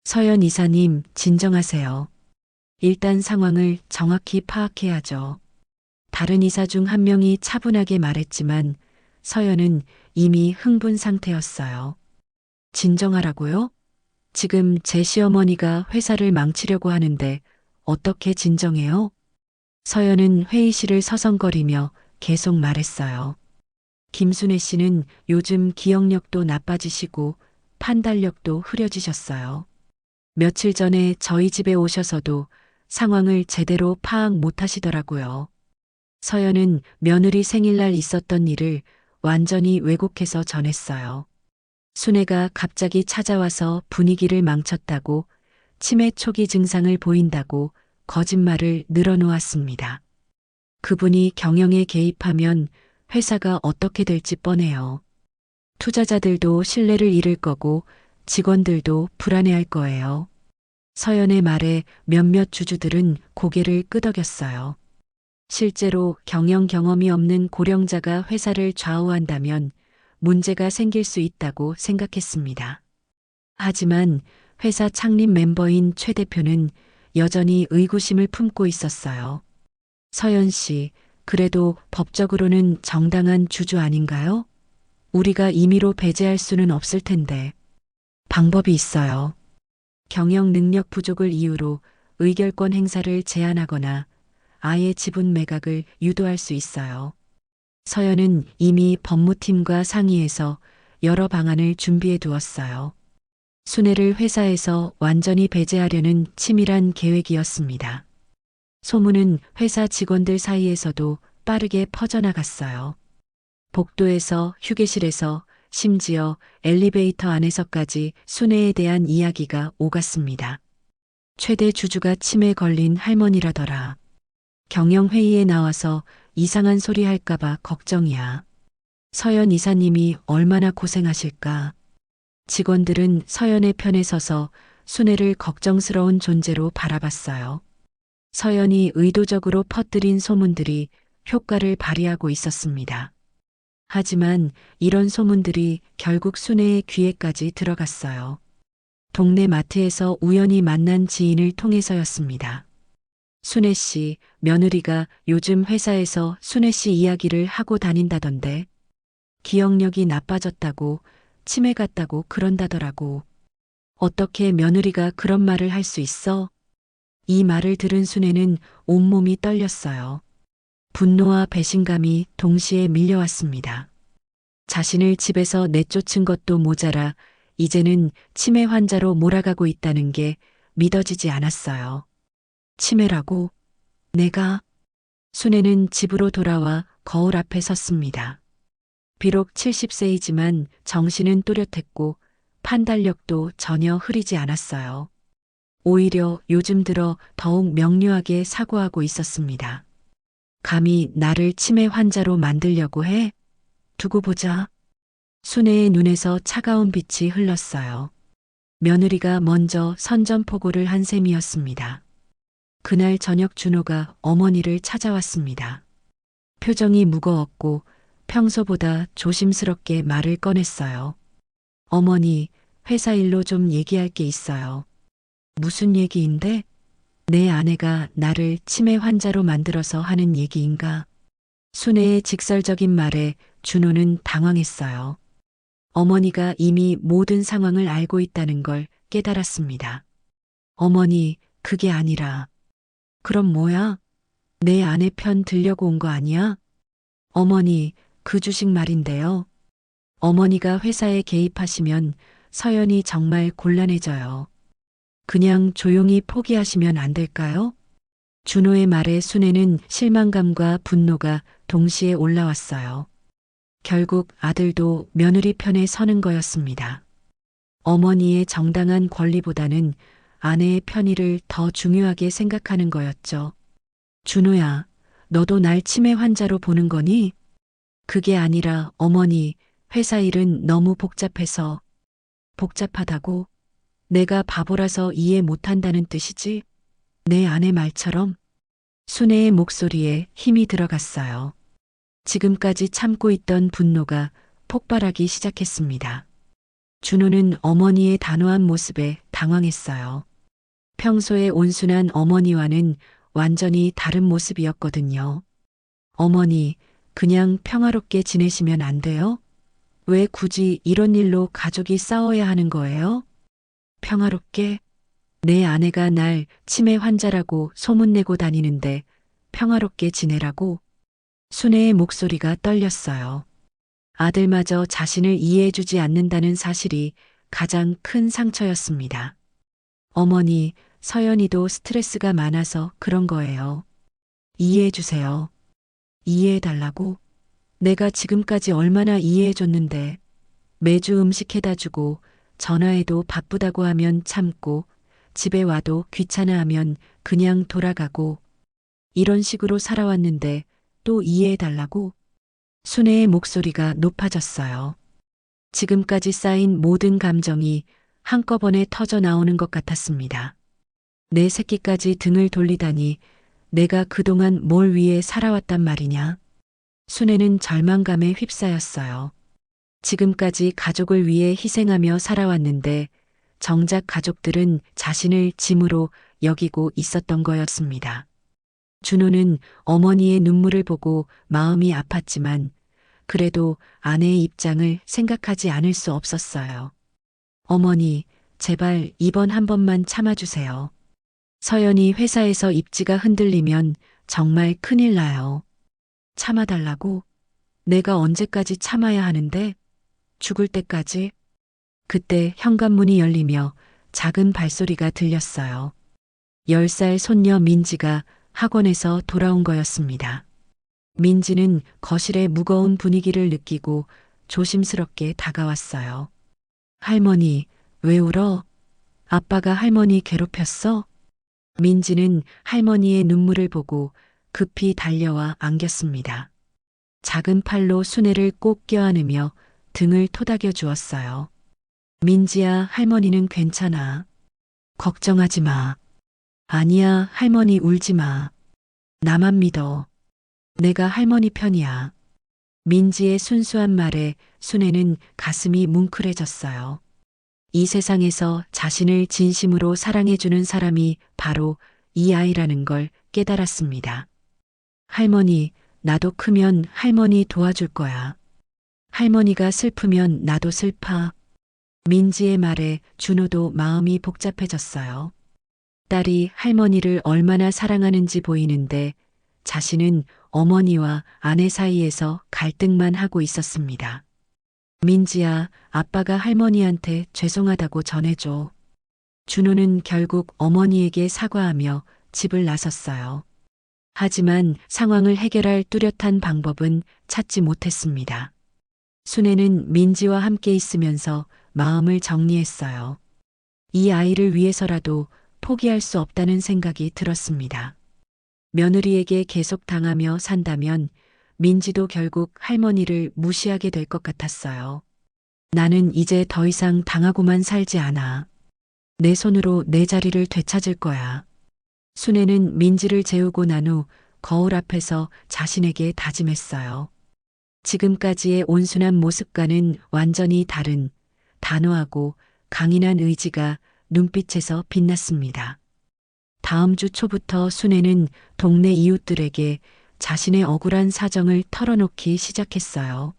서연 이사님, 진정하세요. 일단 상황을 정확히 파악해야죠. 다른 이사 중 한 명이 차분하게 말했지만 서연은 이미 흥분 상태였어요. 진정하라고요? 지금 제 시어머니가 회사를 망치려고 하는데 어떻게 진정해요? 서연은 회의실을 서성거리며 계속 말했어요. 김순애 씨는 요즘 기억력도 나빠지시고 판단력도 흐려지셨어요. 며칠 전에 저희 집에 오셔서도 상황을 제대로 파악 못 하시더라고요. 서연은 며느리 생일날 있었던 일을 완전히 왜곡해서 전했어요. 순애가 갑자기 찾아와서 분위기를 망쳤다고, 치매 초기 증상을 보인다고 거짓말을 늘어놓았습니다. 그분이 경영에 개입하면 회사가 어떻게 될지 뻔해요. 투자자들도 신뢰를 잃을 거고 직원들도 불안해할 거예요. 서연의 말에 몇몇 주주들은 고개를 끄덕였어요. 실제로 경영 경험이 없는 고령자가 회사를 좌우한다면 문제가 생길 수 있다고 생각했습니다. 하지만 회사 창립 멤버인 최 대표는 여전히 의구심을 품고 있었어요. 서연 씨, 그래도 법적으로는 정당한 주주 아닌가요? 우리가 임의로 배제할 수는 없을 텐데. 방법이 있어요. 경영 능력 부족을 이유로 의결권 행사를 제한하거나 아예 지분 매각을 유도할 수 있어요. 서연은 이미 법무팀과 상의해서 여러 방안을 준비해 두었어요. 순애를 회사에서 완전히 배제하려는 치밀한 계획이었습니다. 소문은 회사 직원들 사이에서도 빠르게 퍼져나갔어요. 복도에서, 휴게실에서, 심지어 엘리베이터 안에서까지 순애에 대한 이야기가 오갔습니다. 최대 주주가 치매에 걸린 할머니라더라. 경영회의에 나와서 이상한 소리 할까봐 걱정이야. 서연 이사님이 얼마나 고생하실까. 직원들은 서연의 편에 서서 순애를 걱정스러운 존재로 바라봤어요. 서연이 의도적으로 퍼뜨린 소문들이 효과를 발휘하고 있었습니다. 하지만 이런 소문들이 결국 순애의 귀에까지 들어갔어요. 동네 마트에서 우연히 만난 지인을 통해서였습니다. 순애 씨, 며느리가 요즘 회사에서 순애 씨 이야기를 하고 다닌다던데. 기억력이 나빠졌다고, 치매 같다고 그런다더라고. 어떻게 며느리가 그런 말을 할 수 있어? 이 말을 들은 순애는 온몸이 떨렸어요. 분노와 배신감이 동시에 밀려왔습니다. 자신을 집에서 내쫓은 것도 모자라 이제는 치매 환자로 몰아가고 있다는 게 믿어지지 않았어요. 치매라고? 내가? 순애는 집으로 돌아와 거울 앞에 섰습니다. 비록 70세이지만 정신은 또렷했고 판단력도 전혀 흐리지 않았어요. 오히려 요즘 들어 더욱 명료하게 사고하고 있었습니다. 감히 나를 치매 환자로 만들려고 해? 두고 보자. 순애의 눈에서 차가운 빛이 흘렀어요. 며느리가 먼저 선전포고를 한 셈이었습니다. 그날 저녁 준호가 어머니를 찾아왔습니다. 표정이 무거웠고 평소보다 조심스럽게 말을 꺼냈어요. 어머니, 회사 일로 좀 얘기할 게 있어요. 무슨 얘기인데? 내 아내가 나를 치매 환자로 만들어서 하는 얘기인가? 순애의 직설적인 말에 준호는 당황했어요. 어머니가 이미 모든 상황을 알고 있다는 걸 깨달았습니다. 어머니, 그게 아니라. 그럼 뭐야? 내 아내 편 들려고 온 거 아니야? 어머니, 그 주식 말인데요. 어머니가 회사에 개입하시면 서연이 정말 곤란해져요. 그냥 조용히 포기하시면 안 될까요? 준호의 말에 순애는 실망감과 분노가 동시에 올라왔어요. 결국 아들도 며느리 편에 서는 거였습니다. 어머니의 정당한 권리보다는 아내의 편의를 더 중요하게 생각하는 거였죠. 준호야, 너도 날 치매 환자로 보는 거니? 그게 아니라 어머니, 회사 일은 너무 복잡해서. 복잡하다고? 내가 바보라서 이해 못한다는 뜻이지? 내 아내 말처럼? 순애의 목소리에 힘이 들어갔어요. 지금까지 참고 있던 분노가 폭발하기 시작했습니다. 준호는 어머니의 단호한 모습에 당황했어요. 평소에 온순한 어머니와는 완전히 다른 모습이었거든요. 어머니, 그냥 평화롭게 지내시면 안 돼요? 왜 굳이 이런 일로 가족이 싸워야 하는 거예요? 평화롭게? 내 아내가 날 치매 환자라고 소문내고 다니는데 평화롭게 지내라고? 순애의 목소리가 떨렸어요. 아들마저 자신을 이해해주지 않는다는 사실이 가장 큰 상처였습니다. 어머니, 서연이도 스트레스가 많아서 그런 거예요. 이해해주세요. 이해해달라고? 내가 지금까지 얼마나 이해해줬는데 매주 음식 해다 주고 전화해도 바쁘다고 하면 참고 집에 와도 귀찮아하면 그냥 돌아가고 이런 식으로 살아왔는데 또 이해해달라고? 순애의 목소리가 높아졌어요. 지금까지 쌓인 모든 감정이 한꺼번에 터져 나오는 것 같았습니다. 내 새끼까지 등을 돌리다니 내가 그동안 뭘 위해 살아왔단 말이냐? 순애는 절망감에 휩싸였어요. 지금까지 가족을 위해 희생하며 살아왔는데 정작 가족들은 자신을 짐으로 여기고 있었던 거였습니다. 준호는 어머니의 눈물을 보고 마음이 아팠지만 그래도 아내의 입장을 생각하지 않을 수 없었어요. 어머니, 제발 이번 한 번만 참아주세요. 서연이 회사에서 입지가 흔들리면 정말 큰일 나요. 참아달라고? 내가 언제까지 참아야 하는데? 죽을 때까지? 그때 현관문이 열리며 작은 발소리가 들렸어요. 10살 손녀 민지가 학원에서 돌아온 거였습니다. 민지는 거실의 무거운 분위기를 느끼고 조심스럽게 다가왔어요. 할머니, 왜 울어? 아빠가 할머니 괴롭혔어? 민지는 할머니의 눈물을 보고 급히 달려와 안겼습니다. 작은 팔로 순애를 꼭 껴안으며 등을 토닥여 주었어요. 민지야, 할머니는 괜찮아. 걱정하지 마. 아니야, 할머니 울지 마. 나만 믿어. 내가 할머니 편이야. 민지의 순수한 말에 순애는 가슴이 뭉클해졌어요. 이 세상에서 자신을 진심으로 사랑해주는 사람이 바로 이 아이라는 걸 깨달았습니다. 할머니, 나도 크면 할머니 도와줄 거야. 할머니가 슬프면 나도 슬퍼. 민지의 말에 준호도 마음이 복잡해졌어요. 딸이 할머니를 얼마나 사랑하는지 보이는데 자신은 어머니와 아내 사이에서 갈등만 하고 있었습니다. 민지야, 아빠가 할머니한테 죄송하다고 전해줘. 준호는 결국 어머니에게 사과하며 집을 나섰어요. 하지만 상황을 해결할 뚜렷한 방법은 찾지 못했습니다. 순애는 민지와 함께 있으면서 마음을 정리했어요. 이 아이를 위해서라도 포기할 수 없다는 생각이 들었습니다. 며느리에게 계속 당하며 산다면 민지도 결국 할머니를 무시하게 될 것 같았어요. 나는 이제 더 이상 당하고만 살지 않아. 내 손으로 내 자리를 되찾을 거야. 순애는 민지를 재우고 난 후 거울 앞에서 자신에게 다짐했어요. 지금까지의 온순한 모습과는 완전히 다른 단호하고 강인한 의지가 눈빛에서 빛났습니다. 다음 주 초부터 순애는 동네 이웃들에게 자신의 억울한 사정을 털어놓기 시작했어요.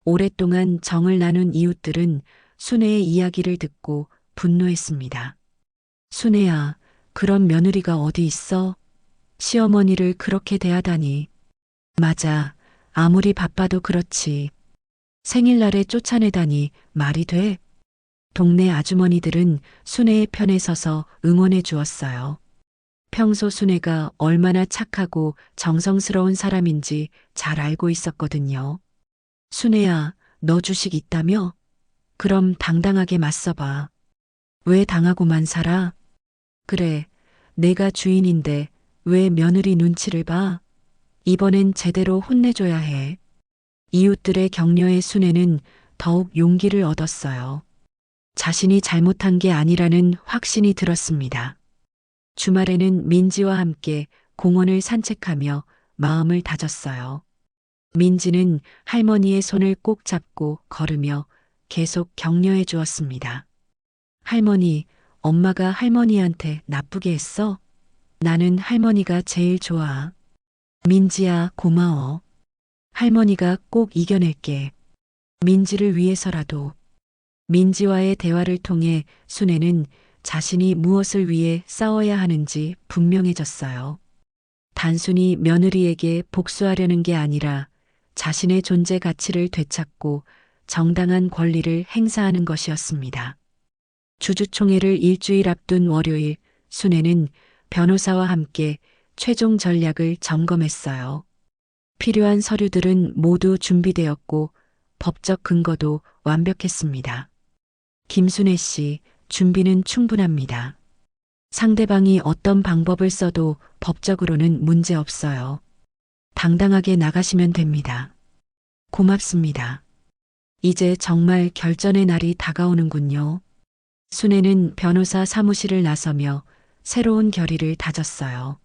오랫동안 정을 나눈 이웃들은 순애의 이야기를 듣고 분노했습니다. 순애야, 그런 며느리가 어디 있어? 시어머니를 그렇게 대하다니. 맞아, 아무리 바빠도 그렇지. 생일날에 쫓아내다니 말이 돼? 동네 아주머니들은 순애의 편에 서서 응원해 주었어요. 평소 순애가 얼마나 착하고 정성스러운 사람인지 잘 알고 있었거든요. 순애야, 너 주식 있다며? 그럼 당당하게 맞서봐. 왜 당하고만 살아? 그래, 내가 주인인데 왜 며느리 눈치를 봐? 이번엔 제대로 혼내줘야 해. 이웃들의 격려에 순애는 더욱 용기를 얻었어요. 자신이 잘못한 게 아니라는 확신이 들었습니다. 주말에는 민지와 함께 공원을 산책하며 마음을 다졌어요. 민지는 할머니의 손을 꼭 잡고 걸으며 계속 격려해 주었습니다. 할머니, 엄마가 할머니한테 나쁘게 했어? 나는 할머니가 제일 좋아. 민지야, 고마워. 할머니가 꼭 이겨낼게. 민지를 위해서라도. 민지와의 대화를 통해 순애는 자신이 무엇을 위해 싸워야 하는지 분명해졌어요. 단순히 며느리에게 복수하려는 게 아니라 자신의 존재 가치를 되찾고 정당한 권리를 행사하는 것이었습니다. 주주총회를 일주일 앞둔 월요일, 순애는 변호사와 함께 최종 전략을 점검했어요. 필요한 서류들은 모두 준비되었고 법적 근거도 완벽했습니다. 김순애 씨, 준비는 충분합니다. 상대방이 어떤 방법을 써도 법적으로는 문제 없어요. 당당하게 나가시면 됩니다. 고맙습니다. 이제 정말 결전의 날이 다가오는군요. 순애는 변호사 사무실을 나서며 새로운 결의를 다졌어요.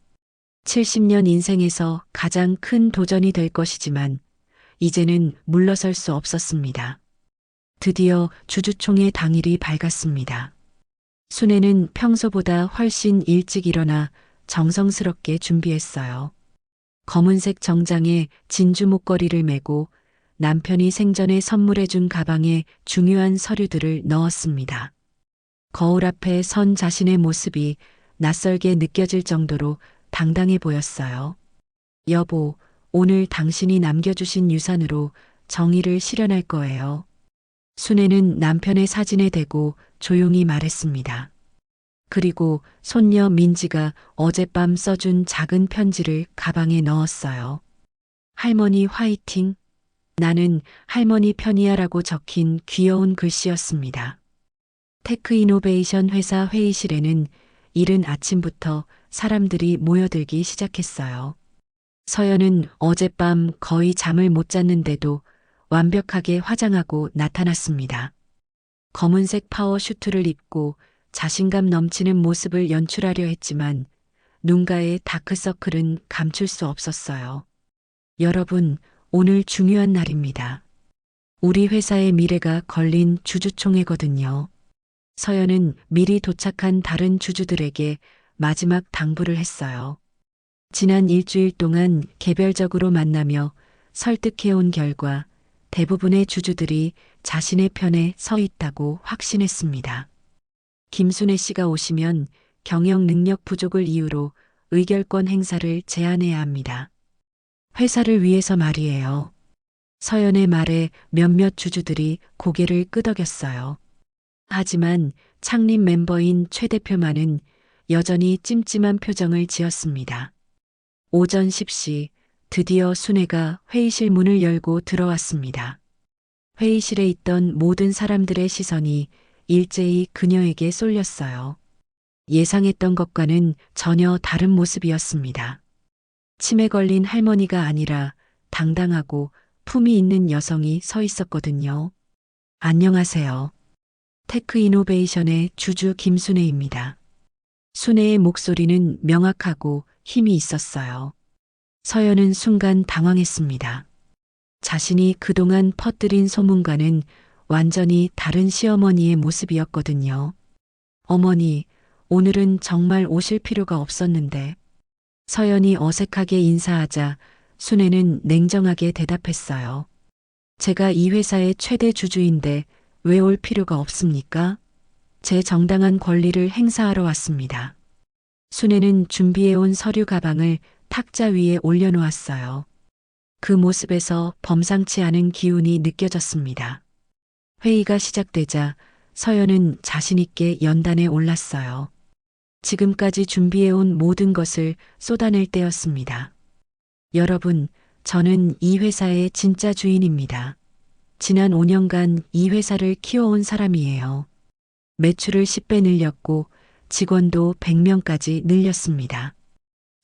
70년 인생에서 가장 큰 도전이 될 것이지만 이제는 물러설 수 없었습니다. 드디어 주주총회 당일이 밝았습니다. 순애는 평소보다 훨씬 일찍 일어나 정성스럽게 준비했어요. 검은색 정장에 진주 목걸이를 메고 남편이 생전에 선물해준 가방에 중요한 서류들을 넣었습니다. 거울 앞에 선 자신의 모습이 낯설게 느껴질 정도로 당당해 보였어요. 여보, 오늘 당신이 남겨주신 유산으로 정의를 실현할 거예요. 순애는 남편의 사진에 대고 조용히 말했습니다. 그리고 손녀 민지가 어젯밤 써준 작은 편지를 가방에 넣었어요. 할머니 화이팅! 나는 할머니 편이야라고 적힌 귀여운 글씨였습니다. 테크이노베이션 회사 회의실에는 이른 아침부터 사람들이 모여들기 시작했어요. 서연은 어젯밤 거의 잠을 못 잤는데도 완벽하게 화장하고 나타났습니다. 검은색 파워슈트를 입고 자신감 넘치는 모습을 연출하려 했지만 눈가의 다크서클은 감출 수 없었어요. 여러분, 오늘 중요한 날입니다. 우리 회사의 미래가 걸린 주주총회거든요. 서연은 미리 도착한 다른 주주들에게 마지막 당부를 했어요. 지난 일주일 동안 개별적으로 만나며 설득해온 결과 대부분의 주주들이 자신의 편에 서 있다고 확신했습니다. 김순애 씨가 오시면 경영 능력 부족을 이유로 의결권 행사를 제한해야 합니다. 회사를 위해서 말이에요. 서연의 말에 몇몇 주주들이 고개를 끄덕였어요. 하지만 창립 멤버인 최 대표만은 여전히 찜찜한 표정을 지었습니다. 오전 10시 드디어 순애가 회의실 문을 열고 들어왔습니다. 회의실에 있던 모든 사람들의 시선이 일제히 그녀에게 쏠렸어요. 예상했던 것과는 전혀 다른 모습이었습니다. 치매 걸린 할머니가 아니라 당당하고 품이 있는 여성이 서 있었거든요. 안녕하세요. 테크이노베이션의 주주 김순애입니다. 순애의 목소리는 명확하고 힘이 있었어요. 서연은 순간 당황했습니다. 자신이 그동안 퍼뜨린 소문과는 완전히 다른 시어머니의 모습이었거든요. 어머니, 오늘은 정말 오실 필요가 없었는데. 서연이 어색하게 인사하자 순애는 냉정하게 대답했어요. 제가 이 회사의 최대 주주인데 왜 올 필요가 없습니까? 제 정당한 권리를 행사하러 왔습니다. 순애는 준비해온 서류 가방을 탁자 위에 올려놓았어요. 그 모습에서 범상치 않은 기운이 느껴졌습니다. 회의가 시작되자 서연은 자신있게 연단에 올랐어요. 지금까지 준비해온 모든 것을 쏟아낼 때였습니다. 여러분, 저는 이 회사의 진짜 주인입니다. 지난 5년간 이 회사를 키워온 사람이에요. 매출을 10배 늘렸고 직원도 100명까지 늘렸습니다.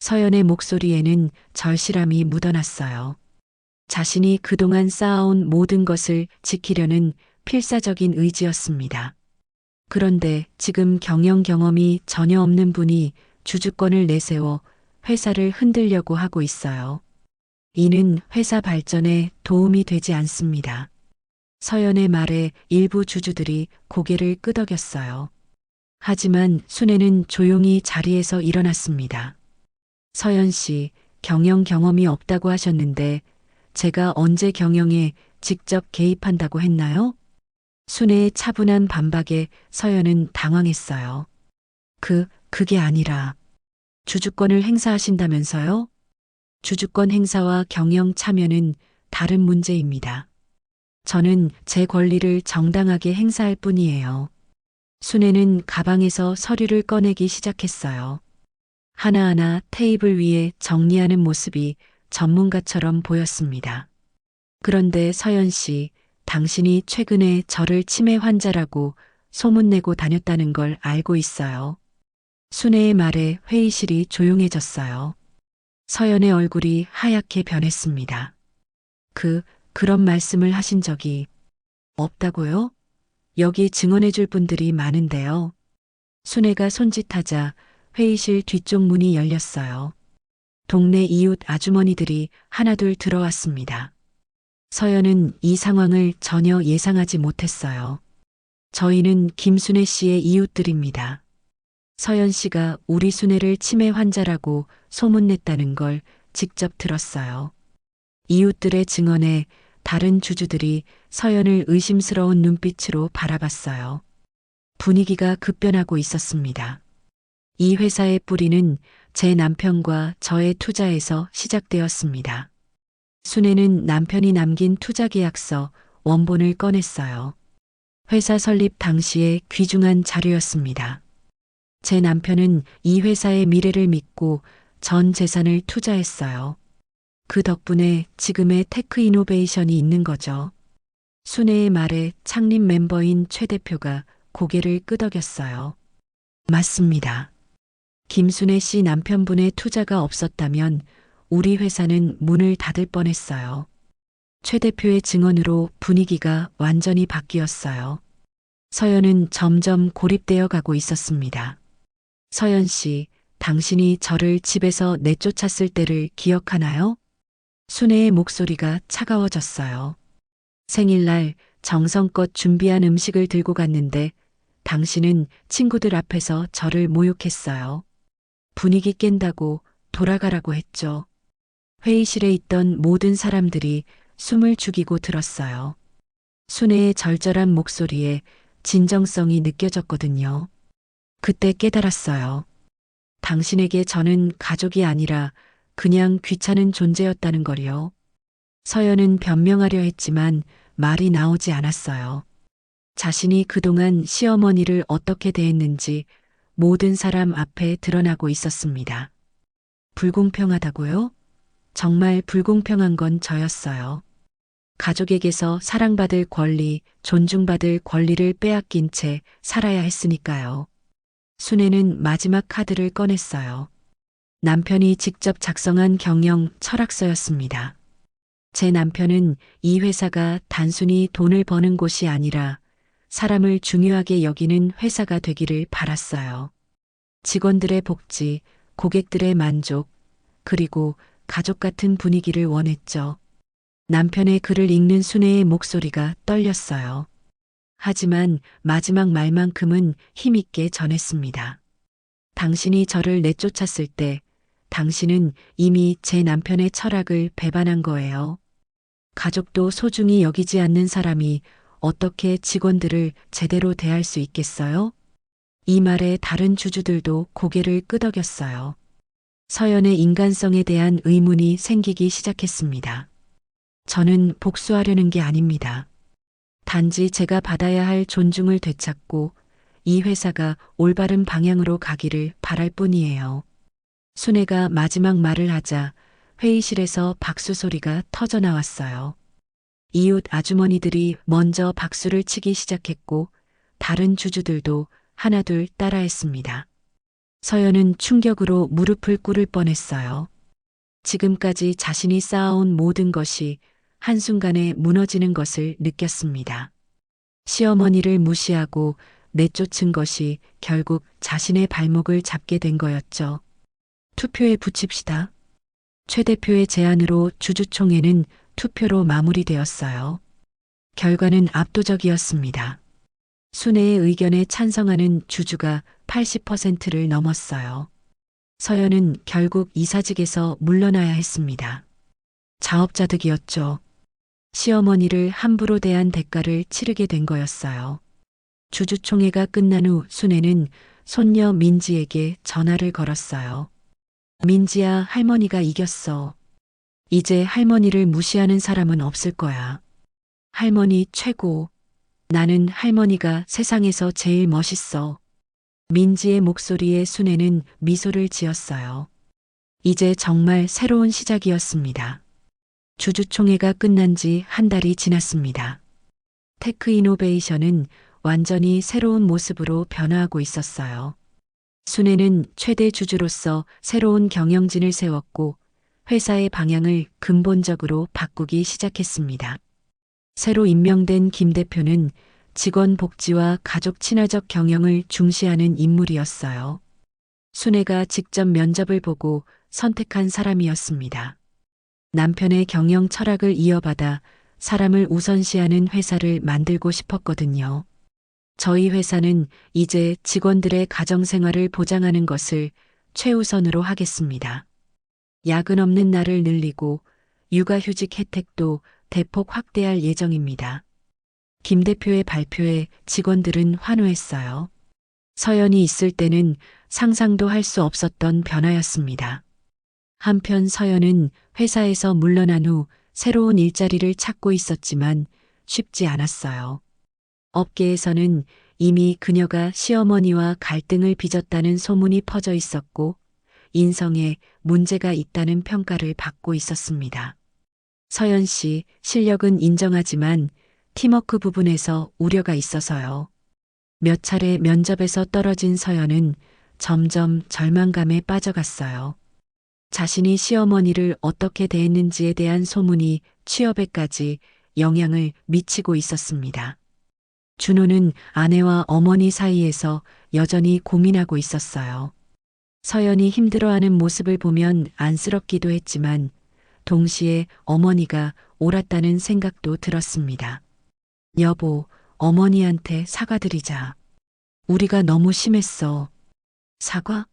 서연의 목소리에는 절실함이 묻어났어요. 자신이 그동안 쌓아온 모든 것을 지키려는 필사적인 의지였습니다. 그런데 지금 경영 경험이 전혀 없는 분이 주주권을 내세워 회사를 흔들려고 하고 있어요. 이는 회사 발전에 도움이 되지 않습니다. 서연의 말에 일부 주주들이 고개를 끄덕였어요. 하지만 순애는 조용히 자리에서 일어났습니다. 서연 씨, 경영 경험이 없다고 하셨는데 제가 언제 경영에 직접 개입한다고 했나요? 순애의 차분한 반박에 서연은 당황했어요. 그게 아니라 주주권을 행사하신다면서요? 주주권 행사와 경영 참여는 다른 문제입니다. 저는 제 권리를 정당하게 행사할 뿐이에요. 순애는 가방에서 서류를 꺼내기 시작했어요. 하나하나 테이블 위에 정리하는 모습이 전문가처럼 보였습니다. 그런데 서연 씨, 당신이 최근에 저를 치매 환자라고 소문내고 다녔다는 걸 알고 있어요. 순애의 말에 회의실이 조용해졌어요. 서연의 얼굴이 하얗게 변했습니다. 그런 말씀을 하신 적이 없다고요? 여기 증언해줄 분들이 많은데요. 순애가 손짓하자 회의실 뒤쪽 문이 열렸어요. 동네 이웃 아주머니들이 하나둘 들어왔습니다. 서연은 이 상황을 전혀 예상하지 못했어요. 저희는 김순애 씨의 이웃들입니다. 서연 씨가 우리 순애를 치매 환자라고 소문냈다는 걸 직접 들었어요. 이웃들의 증언에 다른 주주들이 서연을 의심스러운 눈빛으로 바라봤어요. 분위기가 급변하고 있었습니다. 이 회사의 뿌리는 제 남편과 저의 투자에서 시작되었습니다. 순애는 남편이 남긴 투자 계약서 원본을 꺼냈어요. 회사 설립 당시의 귀중한 자료였습니다. 제 남편은 이 회사의 미래를 믿고 전 재산을 투자했어요. 그 덕분에 지금의 테크 이노베이션이 있는 거죠. 순애의 말에 창립 멤버인 최 대표가 고개를 끄덕였어요. 맞습니다. 김순애 씨 남편분의 투자가 없었다면 우리 회사는 문을 닫을 뻔했어요. 최 대표의 증언으로 분위기가 완전히 바뀌었어요. 서연은 점점 고립되어 가고 있었습니다. 서연 씨, 당신이 저를 집에서 내쫓았을 때를 기억하나요? 순애의 목소리가 차가워졌어요. 생일날 정성껏 준비한 음식을 들고 갔는데 당신은 친구들 앞에서 저를 모욕했어요. 분위기 깬다고 돌아가라고 했죠. 회의실에 있던 모든 사람들이 숨을 죽이고 들었어요. 순애의 절절한 목소리에 진정성이 느껴졌거든요. 그때 깨달았어요. 당신에게 저는 가족이 아니라 그냥 귀찮은 존재였다는 걸요. 서연은 변명하려 했지만 말이 나오지 않았어요. 자신이 그동안 시어머니를 어떻게 대했는지 모든 사람 앞에 드러나고 있었습니다. 불공평하다고요? 정말 불공평한 건 저였어요. 가족에게서 사랑받을 권리, 존중받을 권리를 빼앗긴 채 살아야 했으니까요. 순애는 마지막 카드를 꺼냈어요. 남편이 직접 작성한 경영 철학서였습니다. 제 남편은 이 회사가 단순히 돈을 버는 곳이 아니라 사람을 중요하게 여기는 회사가 되기를 바랐어요. 직원들의 복지, 고객들의 만족, 그리고 가족 같은 분위기를 원했죠. 남편의 글을 읽는 순애의 목소리가 떨렸어요. 하지만 마지막 말만큼은 힘있게 전했습니다. 당신이 저를 내쫓았을 때 당신은 이미 제 남편의 철학을 배반한 거예요. 가족도 소중히 여기지 않는 사람이 어떻게 직원들을 제대로 대할 수 있겠어요? 이 말에 다른 주주들도 고개를 끄덕였어요. 서연의 인간성에 대한 의문이 생기기 시작했습니다. 저는 복수하려는 게 아닙니다. 단지 제가 받아야 할 존중을 되찾고 이 회사가 올바른 방향으로 가기를 바랄 뿐이에요. 순애가 마지막 말을 하자 회의실에서 박수 소리가 터져 나왔어요. 이웃 아주머니들이 먼저 박수를 치기 시작했고 다른 주주들도 하나둘 따라했습니다. 서연은 충격으로 무릎을 꿇을 뻔했어요. 지금까지 자신이 쌓아온 모든 것이 한순간에 무너지는 것을 느꼈습니다. 시어머니를 무시하고 내쫓은 것이 결국 자신의 발목을 잡게 된 거였죠. 투표에 붙입시다. 최 대표의 제안으로 주주총회는 투표로 마무리되었어요. 결과는 압도적이었습니다. 순애의 의견에 찬성하는 주주가 80%를 넘었어요. 서연은 결국 이사직에서 물러나야 했습니다. 자업자득이었죠. 시어머니를 함부로 대한 대가를 치르게 된 거였어요. 주주총회가 끝난 후 순애는 손녀 민지에게 전화를 걸었어요. 민지야, 할머니가 이겼어. 이제 할머니를 무시하는 사람은 없을 거야. 할머니 최고. 나는 할머니가 세상에서 제일 멋있어. 민지의 목소리에 순애는 미소를 지었어요. 이제 정말 새로운 시작이었습니다. 주주총회가 끝난 지 한 달이 지났습니다. 테크이노베이션은 완전히 새로운 모습으로 변화하고 있었어요. 순애는 최대 주주로서 새로운 경영진을 세웠고 회사의 방향을 근본적으로 바꾸기 시작했습니다. 새로 임명된 김 대표는 직원 복지와 가족 친화적 경영을 중시하는 인물이었어요. 순애가 직접 면접을 보고 선택한 사람이었습니다. 남편의 경영 철학을 이어받아 사람을 우선시하는 회사를 만들고 싶었거든요. 저희 회사는 이제 직원들의 가정생활을 보장하는 것을 최우선으로 하겠습니다. 야근 없는 날을 늘리고 육아휴직 혜택도 대폭 확대할 예정입니다. 김 대표의 발표에 직원들은 환호했어요. 서연이 있을 때는 상상도 할 수 없었던 변화였습니다. 한편 서연은 회사에서 물러난 후 새로운 일자리를 찾고 있었지만 쉽지 않았어요. 업계에서는 이미 그녀가 시어머니와 갈등을 빚었다는 소문이 퍼져 있었고 인성에 문제가 있다는 평가를 받고 있었습니다. 서연 씨 실력은 인정하지만 팀워크 부분에서 우려가 있어서요. 몇 차례 면접에서 떨어진 서연은 점점 절망감에 빠져갔어요. 자신이 시어머니를 어떻게 대했는지에 대한 소문이 취업에까지 영향을 미치고 있었습니다. 준호는 아내와 어머니 사이에서 여전히 고민하고 있었어요. 서연이 힘들어하는 모습을 보면 안쓰럽기도 했지만 동시에 어머니가 옳았다는 생각도 들었습니다. 여보, 어머니한테 사과드리자. 우리가 너무 심했어. 사과?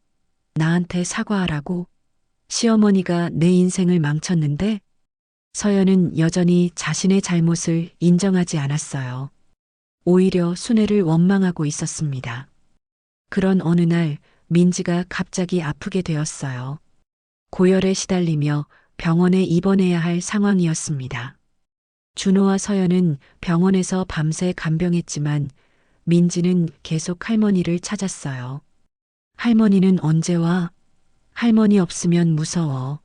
나한테 사과하라고? 시어머니가 내 인생을 망쳤는데? 서연은 여전히 자신의 잘못을 인정하지 않았어요. 오히려 순애를 원망하고 있었습니다. 그런 어느 날 민지가 갑자기 아프게 되었어요. 고열에 시달리며 병원에 입원해야 할 상황이었습니다. 준호와 서연은 병원에서 밤새 간병했지만 민지는 계속 할머니를 찾았어요. 할머니는 언제 와? 할머니 없으면 무서워.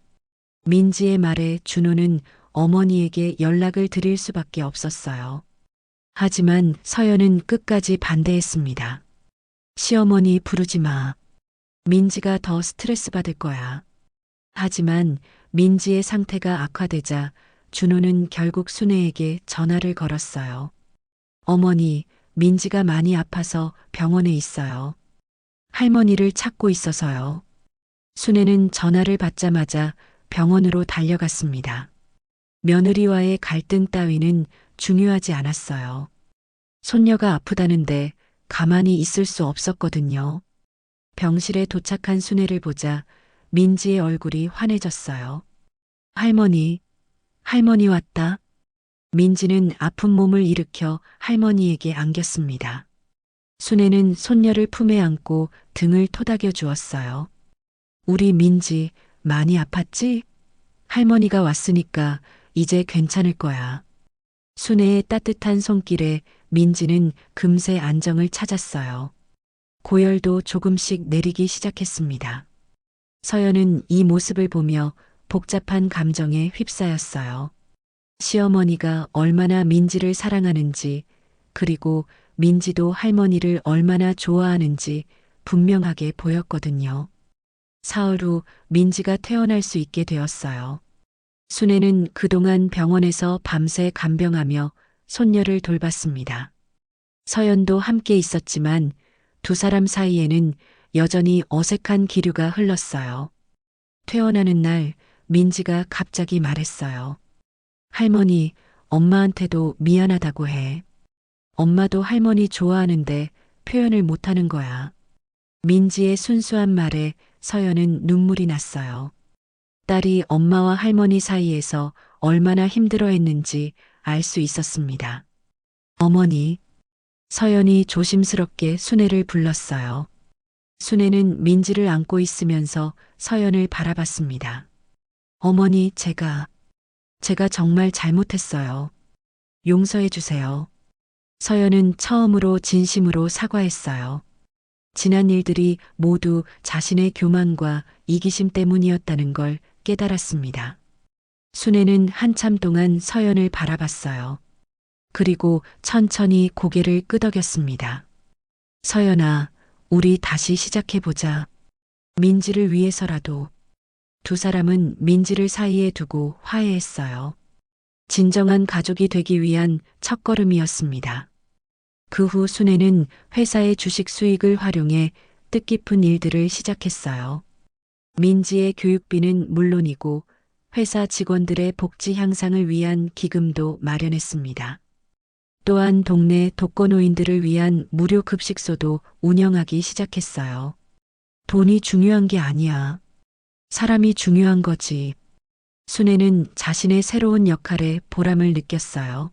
민지의 말에 준호는 어머니에게 연락을 드릴 수밖에 없었어요. 하지만 서연은 끝까지 반대했습니다. 시어머니 부르지 마. 민지가 더 스트레스 받을 거야. 하지만 민지의 상태가 악화되자 준호는 결국 순애에게 전화를 걸었어요. 어머니, 민지가 많이 아파서 병원에 있어요. 할머니를 찾고 있어서요. 순애는 전화를 받자마자 병원으로 달려갔습니다. 며느리와의 갈등 따위는 중요하지 않았어요. 손녀가 아프다는데 가만히 있을 수 없었거든요. 병실에 도착한 순애를 보자 민지의 얼굴이 환해졌어요. 할머니, 할머니 왔다. 민지는 아픈 몸을 일으켜 할머니에게 안겼습니다. 순애는 손녀를 품에 안고 등을 토닥여 주었어요. 우리 민지 많이 아팠지? 할머니가 왔으니까 이제 괜찮을 거야. 순애의 따뜻한 손길에 민지는 금세 안정을 찾았어요. 고열도 조금씩 내리기 시작했습니다. 서연은 이 모습을 보며 복잡한 감정에 휩싸였어요. 시어머니가 얼마나 민지를 사랑하는지, 그리고 민지도 할머니를 얼마나 좋아하는지 분명하게 보였거든요. 사흘 후 민지가 퇴원할 수 있게 되었어요. 순애는 그동안 병원에서 밤새 간병하며 손녀를 돌봤습니다. 서연도 함께 있었지만 두 사람 사이에는 여전히 어색한 기류가 흘렀어요. 퇴원하는 날 민지가 갑자기 말했어요. 할머니, 엄마한테도 미안하다고 해. 엄마도 할머니 좋아하는데 표현을 못하는 거야. 민지의 순수한 말에 서연은 눈물이 났어요. 딸이 엄마와 할머니 사이에서 얼마나 힘들어했는지 알 수 있었습니다. 어머니, 서연이 조심스럽게 순애를 불렀어요. 순애는 민지를 안고 있으면서 서연을 바라봤습니다. 어머니, 제가 정말 잘못했어요. 용서해 주세요. 서연은 처음으로 진심으로 사과했어요. 지난 일들이 모두 자신의 교만과 이기심 때문이었다는 걸 깨달았습니다. 순애는 한참 동안 서연을 바라봤어요. 그리고 천천히 고개를 끄덕였습니다. 서연아, 우리 다시 시작해보자. 민지를 위해서라도. 두 사람은 민지를 사이에 두고 화해했어요. 진정한 가족이 되기 위한 첫걸음이었습니다. 그 후 순애는 회사의 주식 수익을 활용해 뜻깊은 일들을 시작했어요. 민지의 교육비는 물론이고 회사 직원들의 복지 향상을 위한 기금도 마련했습니다. 또한 동네 독거노인들을 위한 무료 급식소도 운영하기 시작했어요. 돈이 중요한 게 아니야. 사람이 중요한 거지. 순애는 자신의 새로운 역할에 보람을 느꼈어요.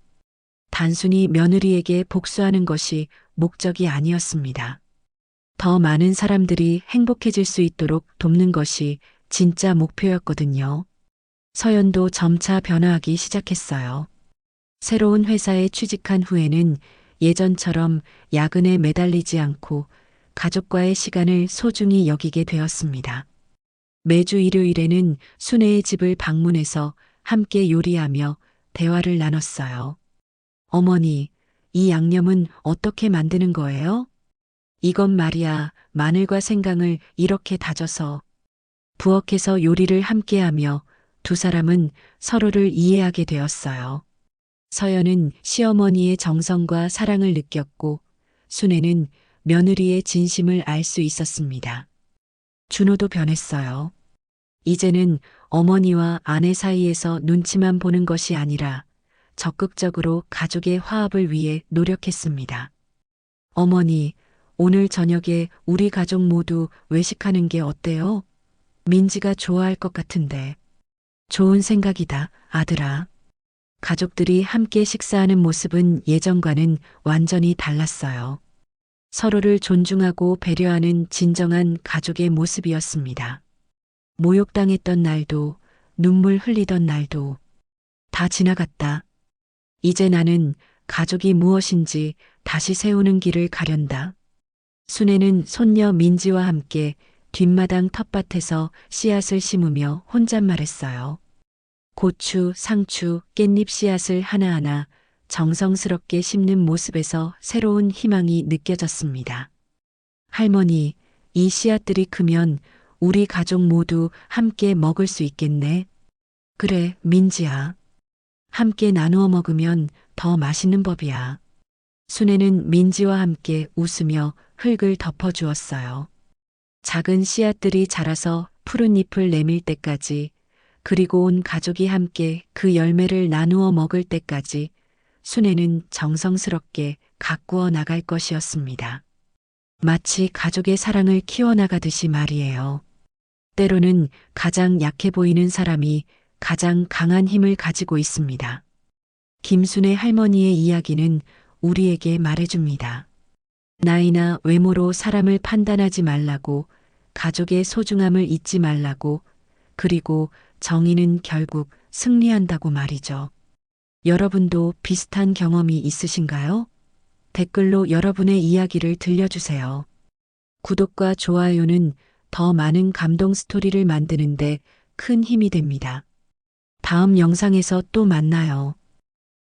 단순히 며느리에게 복수하는 것이 목적이 아니었습니다. 더 많은 사람들이 행복해질 수 있도록 돕는 것이 진짜 목표였거든요. 서연도 점차 변화하기 시작했어요. 새로운 회사에 취직한 후에는 예전처럼 야근에 매달리지 않고 가족과의 시간을 소중히 여기게 되었습니다. 매주 일요일에는 순애의 집을 방문해서 함께 요리하며 대화를 나눴어요. 어머니, 이 양념은 어떻게 만드는 거예요? 이건 말이야, 마늘과 생강을 이렇게 다져서 부엌에서 요리를 함께하며 두 사람은 서로를 이해하게 되었어요. 서연은 시어머니의 정성과 사랑을 느꼈고 순애는 며느리의 진심을 알 수 있었습니다. 준호도 변했어요. 이제는 어머니와 아내 사이에서 눈치만 보는 것이 아니라 적극적으로 가족의 화합을 위해 노력했습니다. 어머니, 오늘 저녁에 우리 가족 모두 외식하는 게 어때요? 민지가 좋아할 것 같은데. 좋은 생각이다, 아들아. 가족들이 함께 식사하는 모습은 예전과는 완전히 달랐어요. 서로를 존중하고 배려하는 진정한 가족의 모습이었습니다. 모욕당했던 날도, 눈물 흘리던 날도 다 지나갔다. 이제 나는 가족이 무엇인지 다시 세우는 길을 가련다. 순애는 손녀 민지와 함께 뒷마당 텃밭에서 씨앗을 심으며 혼잣말했어요. 고추, 상추, 깻잎 씨앗을 하나하나 정성스럽게 심는 모습에서 새로운 희망이 느껴졌습니다. 할머니, 이 씨앗들이 크면 우리 가족 모두 함께 먹을 수 있겠네. 그래, 민지야. 함께 나누어 먹으면 더 맛있는 법이야. 순애는 민지와 함께 웃으며 흙을 덮어주었어요. 작은 씨앗들이 자라서 푸른 잎을 내밀 때까지, 그리고 온 가족이 함께 그 열매를 나누어 먹을 때까지 순애는 정성스럽게 가꾸어 나갈 것이었습니다. 마치 가족의 사랑을 키워나가듯이 말이에요. 때로는 가장 약해 보이는 사람이 가장 강한 힘을 가지고 있습니다. 김순애 할머니의 이야기는 우리에게 말해줍니다. 나이나 외모로 사람을 판단하지 말라고, 가족의 소중함을 잊지 말라고, 그리고 정의는 결국 승리한다고 말이죠. 여러분도 비슷한 경험이 있으신가요? 댓글로 여러분의 이야기를 들려주세요. 구독과 좋아요는 더 많은 감동 스토리를 만드는데 큰 힘이 됩니다. 다음 영상에서 또 만나요.